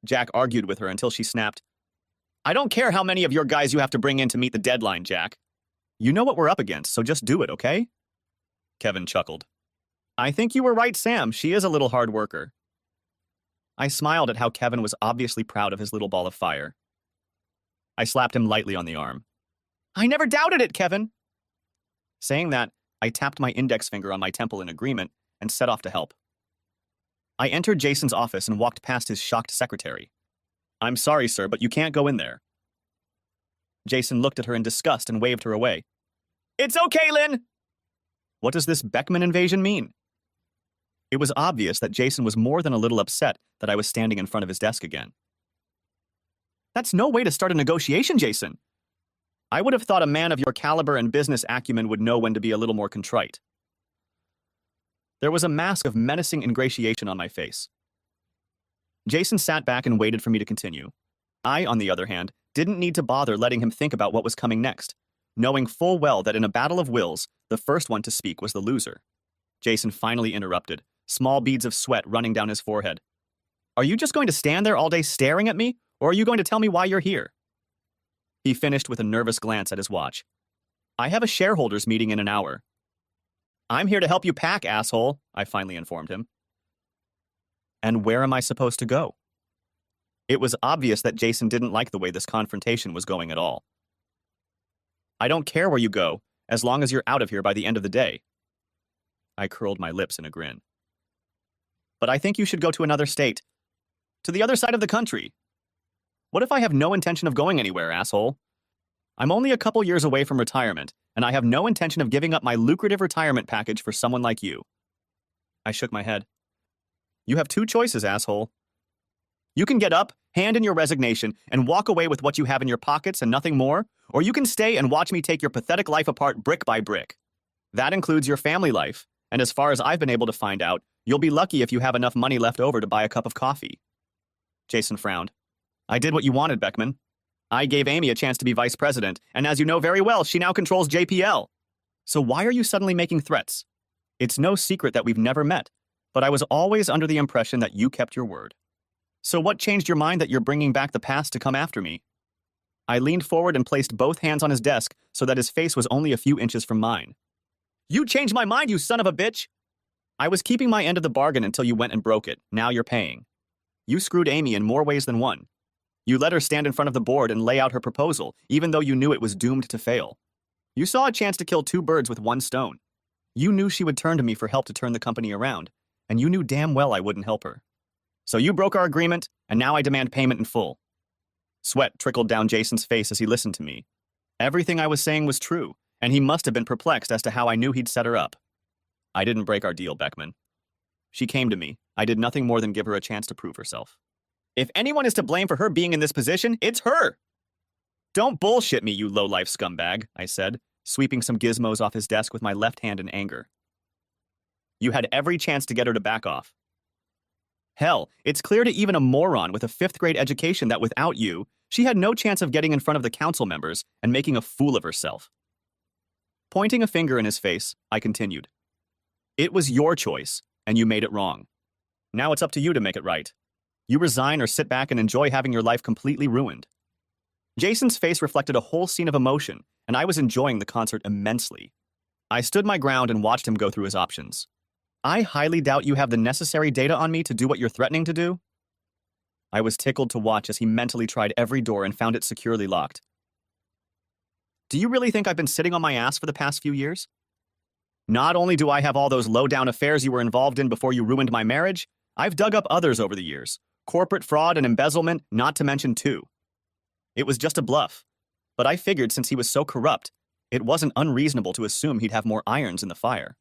Jack argued with her until she snapped, "I don't care how many of your guys you have to bring in to meet the deadline, Jack. You know what we're up against, so just do it, okay?" Kevin chuckled. "I think you were right, Sam. She is a little hard worker." I smiled at how Kevin was obviously proud of his little ball of fire. I slapped him lightly on the arm. "I never doubted it, Kevin." Saying that, I tapped my index finger on my temple in agreement and set off to help. I entered Jason's office and walked past his shocked secretary. "I'm sorry, sir, but you can't go in there." Jason looked at her in disgust and waved her away. "It's okay, Lynn!" What does this Beckman invasion mean? It was obvious that Jason was more than a little upset that I was standing in front of his desk again. That's no way to start a negotiation, Jason. I would have thought a man of your caliber and business acumen would know when to be a little more contrite. There was a mask of menacing ingratiation on my face. Jason sat back and waited for me to continue. I, on the other hand, didn't need to bother letting him think about what was coming next, knowing full well that in a battle of wills, the first one to speak was the loser. Jason finally interrupted, small beads of sweat running down his forehead. "Are you just going to stand there all day staring at me, or are you going to tell me why you're here?" He finished with a nervous glance at his watch. "I have a shareholders meeting in an hour." "I'm here to help you pack, asshole," I finally informed him. And where am I supposed to go? It was obvious that Jason didn't like the way this confrontation was going at all. "I don't care where you go, as long as you're out of here by the end of the day." I curled my lips in a grin. "But I think you should go to another state. To the other side of the country. What if I have no intention of going anywhere, asshole? I'm only a couple years away from retirement, and I have no intention of giving up my lucrative retirement package for someone like you." I shook my head. "You have two choices, asshole. You can get up, hand in your resignation, and walk away with what you have in your pockets and nothing more, or you can stay and watch me take your pathetic life apart brick by brick. That includes your family life, and as far as I've been able to find out, you'll be lucky if you have enough money left over to buy a cup of coffee." Jason frowned. "I did what you wanted, Beckman. I gave Amy a chance to be vice president, and as you know very well, she now controls JPL. So why are you suddenly making threats? It's no secret that we've never met, but I was always under the impression that you kept your word. So what changed your mind that you're bringing back the past to come after me?" I leaned forward and placed both hands on his desk so that his face was only a few inches from mine. "You changed my mind, you son of a bitch!" "I was keeping my end of the bargain until you went and broke it. Now you're paying. You screwed Amy in more ways than one. You let her stand in front of the board and lay out her proposal, even though you knew it was doomed to fail. You saw a chance to kill two birds with one stone. You knew she would turn to me for help to turn the company around, and you knew damn well I wouldn't help her. So you broke our agreement, and now I demand payment in full." Sweat trickled down Jason's face as he listened to me. Everything I was saying was true, and he must have been perplexed as to how I knew he'd set her up. "I didn't break our deal, Beckman. She came to me. I did nothing more than give her a chance to prove herself. If anyone is to blame for her being in this position, it's her." "Don't bullshit me, you low-life scumbag," I said, sweeping some gizmos off his desk with my left hand in anger. "You had every chance to get her to back off. Hell, it's clear to even a moron with a fifth-grade education that without you, she had no chance of getting in front of the council members and making a fool of herself." Pointing a finger in his face, I continued. "It was your choice, and you made it wrong. Now it's up to you to make it right. You resign or sit back and enjoy having your life completely ruined." Jason's face reflected a whole scene of emotion, and I was enjoying the concert immensely. I stood my ground and watched him go through his options. "I highly doubt you have the necessary data on me to do what you're threatening to do." I was tickled to watch as he mentally tried every door and found it securely locked. "Do you really think I've been sitting on my ass for the past few years? Not only do I have all those low-down affairs you were involved in before you ruined my marriage, I've dug up others over the years. Corporate fraud and embezzlement, not to mention two. It was just a bluff, but I figured since he was so corrupt, it wasn't unreasonable to assume he'd have more irons in the fire.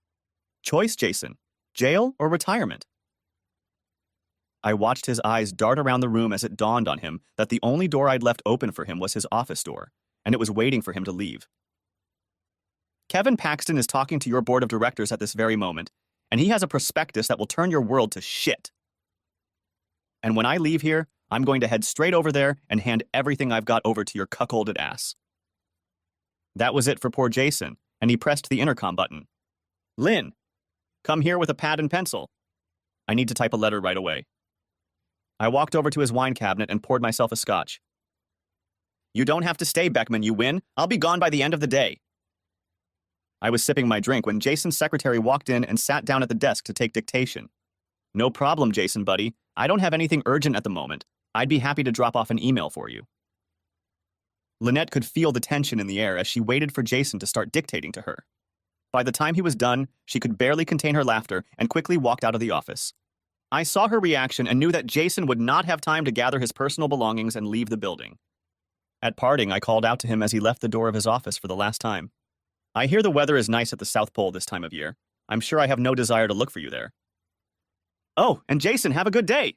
Choice, Jason. Jail or retirement?" I watched his eyes dart around the room as it dawned on him that the only door I'd left open for him was his office door, and it was waiting for him to leave. "Kevin Paxton is talking to your board of directors at this very moment, and he has a prospectus that will turn your world to shit. And when I leave here, I'm going to head straight over there and hand everything I've got over to your cuckolded ass. That was it for poor Jason, and he pressed the intercom button. Lynn, come here with a pad and pencil. I need to type a letter right away. I walked over to his wine cabinet and poured myself a scotch. You don't have to stay, Beckman, you win. I'll be gone by the end of the day. I was sipping my drink when Jason's secretary walked in and sat down at the desk to take dictation. No problem, Jason, buddy. I don't have anything urgent at the moment. I'd be happy to drop off an email for you. Lynette could feel the tension in the air as she waited for Jason to start dictating to her. By the time he was done, she could barely contain her laughter and quickly walked out of the office. I saw her reaction and knew that Jason would not have time to gather his personal belongings and leave the building. At parting, I called out to him as he left the door of his office for the last time. I hear the weather is nice at the South Pole this time of year. I'm sure I have no desire to look for you there. Oh, and Jason, have a good day.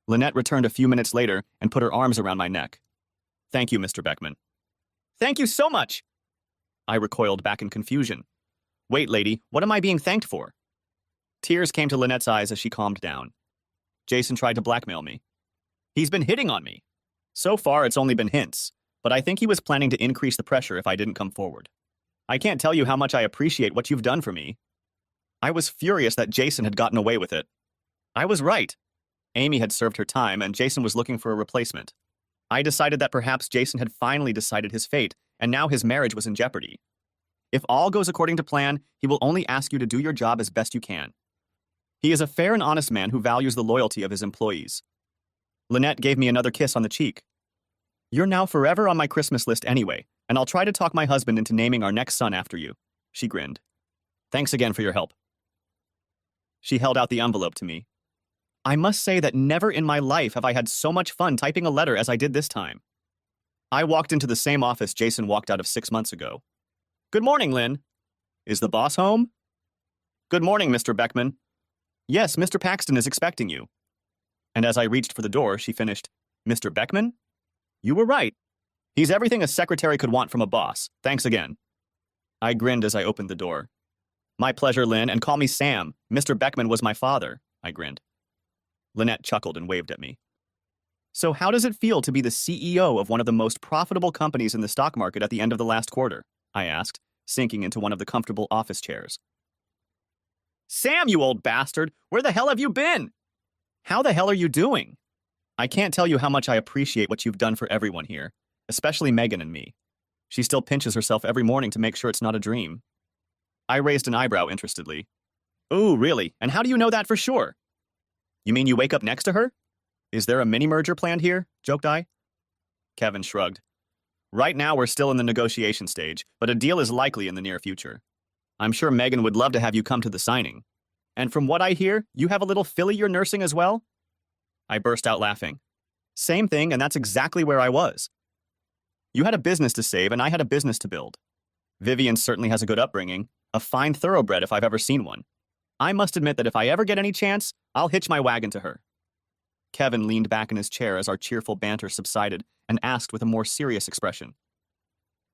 Lynette returned a few minutes later and put her arms around my neck. Thank you, Mr. Beckman. Thank you so much. I recoiled back in confusion. Wait, lady, what am I being thanked for? Tears came to Lynette's eyes as she calmed down. Jason tried to blackmail me. He's been hitting on me. So far, it's only been hints, but I think he was planning to increase the pressure if I didn't come forward. I can't tell you how much I appreciate what you've done for me. I was furious that Jason had gotten away with it. I was right. Amy had served her time, and Jason was looking for a replacement. I decided that perhaps Jason had finally decided his fate, and now his marriage was in jeopardy. If all goes according to plan, he will only ask you to do your job as best you can. He is a fair and honest man who values the loyalty of his employees. Lynette gave me another kiss on the cheek. You're now forever on my Christmas list anyway, and I'll try to talk my husband into naming our next son after you. She grinned. Thanks again for your help. She held out the envelope to me. I must say that never in my life have I had so much fun typing a letter as I did this time. I walked into the same office Jason walked out of 6 months ago. Good morning, Lynn. Is the boss home? Good morning, Mr. Beckman. Yes, Mr. Paxton is expecting you. And as I reached for the door, she finished, Mr. Beckman? You were right. He's everything a secretary could want from a boss. Thanks again. I grinned as I opened the door. My pleasure, Lynn, and call me Sam. Mr. Beckman was my father, I grinned. Lynette chuckled and waved at me. So how does it feel to be the CEO of one of the most profitable companies in the stock market at the end of the last quarter? I asked, sinking into one of the comfortable office chairs. Sam, you old bastard! Where the hell have you been? How the hell are you doing? I can't tell you how much I appreciate what you've done for everyone here, especially Megan and me. She still pinches herself every morning to make sure it's not a dream. I raised an eyebrow interestedly. Ooh, really? And how do you know that for sure? You mean you wake up next to her? Is there a mini-merger planned here? Joked I. Kevin shrugged. Right now we're still in the negotiation stage, but a deal is likely in the near future. I'm sure Megan would love to have you come to the signing. And from what I hear, you have a little filly you're nursing as well? I burst out laughing. Same thing, and that's exactly where I was. You had a business to save, and I had a business to build. Vivian certainly has a good upbringing, a fine thoroughbred if I've ever seen one. I must admit that if I ever get any chance, I'll hitch my wagon to her. Kevin leaned back in his chair as our cheerful banter subsided and asked with a more serious expression.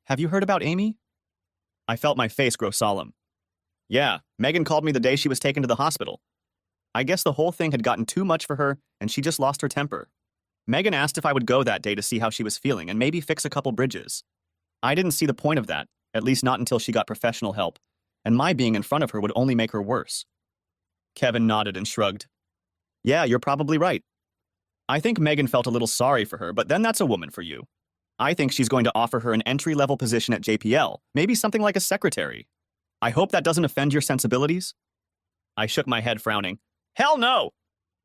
Have you heard about Amy? I felt my face grow solemn. Yeah, Megan called me the day she was taken to the hospital. I guess the whole thing had gotten too much for her, and she just lost her temper. Megan asked if I would go that day to see how she was feeling and maybe fix a couple bridges. I didn't see the point of that, at least not until she got professional help, and my being in front of her would only make her worse. Kevin nodded and shrugged. Yeah, you're probably right. I think Megan felt a little sorry for her, but then that's a woman for you. I think she's going to offer her an entry-level position at JPL, maybe something like a secretary. I hope that doesn't offend your sensibilities. I shook my head, frowning. Hell no!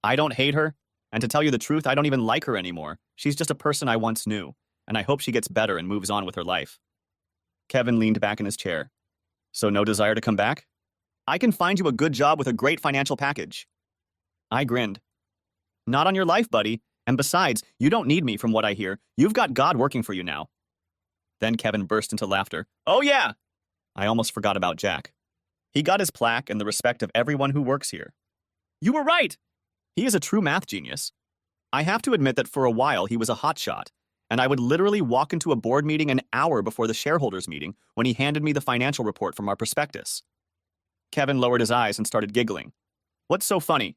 I don't hate her, and to tell you the truth, I don't even like her anymore. She's just a person I once knew, and I hope she gets better and moves on with her life. Kevin leaned back in his chair. So no desire to come back? I can find you a good job with a great financial package. I grinned. Not on your life, buddy. And besides, you don't need me from what I hear. You've got God working for you now. Then Kevin burst into laughter. Oh yeah! I almost forgot about Jack. He got his plaque and the respect of everyone who works here. You were right! He is a true math genius. I have to admit that for a while he was a hotshot, and I would literally walk into a board meeting an hour before the shareholders meeting when he handed me the financial report from our prospectus. Kevin lowered his eyes and started giggling. What's so funny?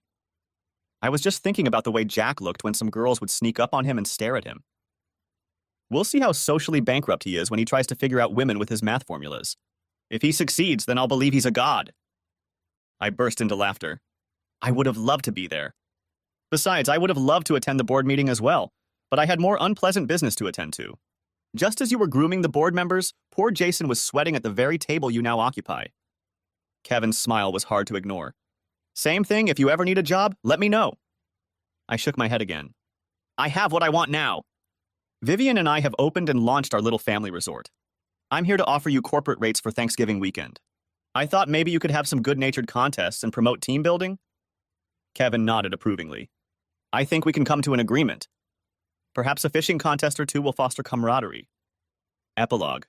I was just thinking about the way Jack looked when some girls would sneak up on him and stare at him. We'll see how socially bankrupt he is when he tries to figure out women with his math formulas. If he succeeds, then I'll believe he's a god. I burst into laughter. I would have loved to be there. Besides, I would have loved to attend the board meeting as well, but I had more unpleasant business to attend to. Just as you were grooming the board members, poor Jason was sweating at the very table you now occupy. Kevin's smile was hard to ignore. Same thing, if you ever need a job, let me know. I shook my head again. I have what I want now. Vivian and I have opened and launched our little family resort. I'm here to offer you corporate rates for Thanksgiving weekend. I thought maybe you could have some good-natured contests and promote team building? Kevin nodded approvingly. I think we can come to an agreement. Perhaps a fishing contest or two will foster camaraderie. Epilogue.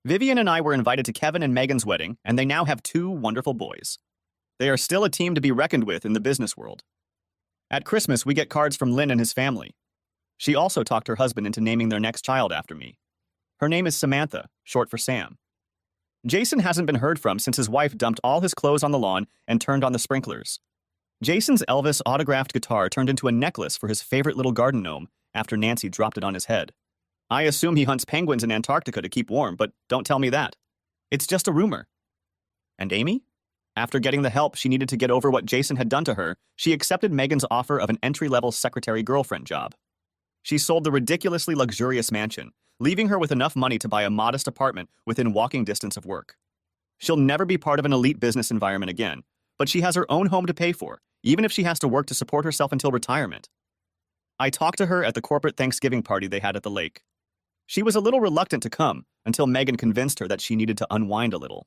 Vivian and I were invited to Kevin and Megan's wedding, and they now have 2 wonderful boys. They are still a team to be reckoned with in the business world. At Christmas, we get cards from Lynn and his family. She also talked her husband into naming their next child after me. Her name is Samantha, short for Sam. Jason hasn't been heard from since his wife dumped all his clothes on the lawn and turned on the sprinklers. Jason's Elvis autographed guitar turned into a necklace for his favorite little garden gnome after Nancy dropped it on his head. I assume he hunts penguins in Antarctica to keep warm, but don't tell me that. It's just a rumor. And Amy? After getting the help she needed to get over what Jason had done to her, she accepted Megan's offer of an entry-level secretary girlfriend job. She sold the ridiculously luxurious mansion, leaving her with enough money to buy a modest apartment within walking distance of work. She'll never be part of an elite business environment again, but she has her own home to pay for, even if she has to work to support herself until retirement. I talked to her at the corporate Thanksgiving party they had at the lake. She was a little reluctant to come until Megan convinced her that she needed to unwind a little.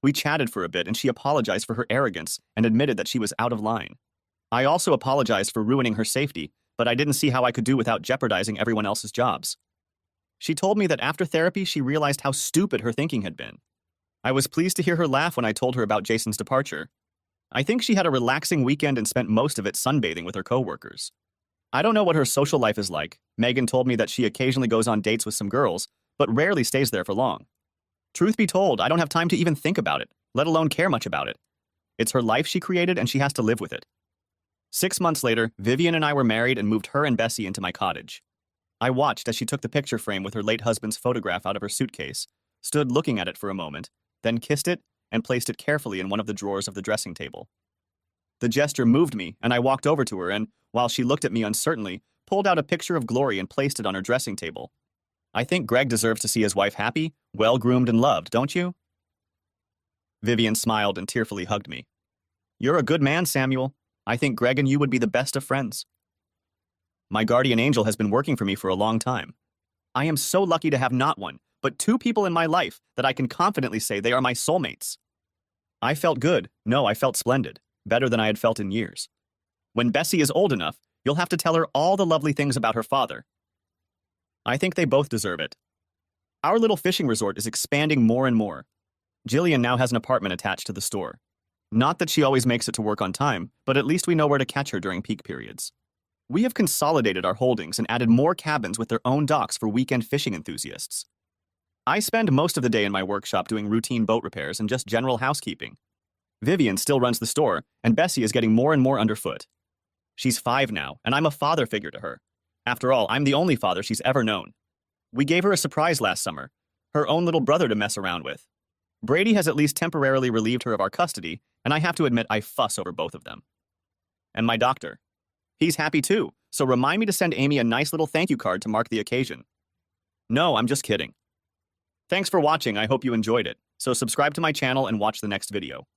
We chatted for a bit and she apologized for her arrogance and admitted that she was out of line. I also apologized for ruining her safety, but I didn't see how I could do without jeopardizing everyone else's jobs. She told me that after therapy she realized how stupid her thinking had been. I was pleased to hear her laugh when I told her about Jason's departure. I think she had a relaxing weekend and spent most of it sunbathing with her coworkers. I don't know what her social life is like. Megan told me that she occasionally goes on dates with some girls, but rarely stays there for long. Truth be told, I don't have time to even think about it, let alone care much about it. It's her life she created and she has to live with it. 6 months later, Vivian and I were married and moved her and Bessie into my cottage. I watched as she took the picture frame with her late husband's photograph out of her suitcase, stood looking at it for a moment, then kissed it and placed it carefully in one of the drawers of the dressing table. The gesture moved me, and I walked over to her and, while she looked at me uncertainly, pulled out a picture of Glory and placed it on her dressing table. I think Greg deserves to see his wife happy, well-groomed and loved, don't you? Vivian smiled and tearfully hugged me. You're a good man, Samuel. I think Greg and you would be the best of friends. My guardian angel has been working for me for a long time. I am so lucky to have not one, but 2 people in my life that I can confidently say they are my soulmates. I felt good. No, I felt splendid. Better than I had felt in years. When Bessie is old enough, you'll have to tell her all the lovely things about her father. I think they both deserve it. Our little fishing resort is expanding more and more. Jillian now has an apartment attached to the store. Not that she always makes it to work on time, but at least we know where to catch her during peak periods. We have consolidated our holdings and added more cabins with their own docks for weekend fishing enthusiasts. I spend most of the day in my workshop doing routine boat repairs and just general housekeeping. Vivian still runs the store, and Bessie is getting more and more underfoot. She's 5 now, and I'm a father figure to her. After all, I'm the only father she's ever known. We gave her a surprise last summer, her own little brother to mess around with. Brady has at least temporarily relieved her of our custody, and I have to admit I fuss over both of them. And my doctor. He's happy too, so remind me to send Amy a nice little thank you card to mark the occasion. No, I'm just kidding. Thanks for watching, I hope you enjoyed it, so subscribe to my channel and watch the next video.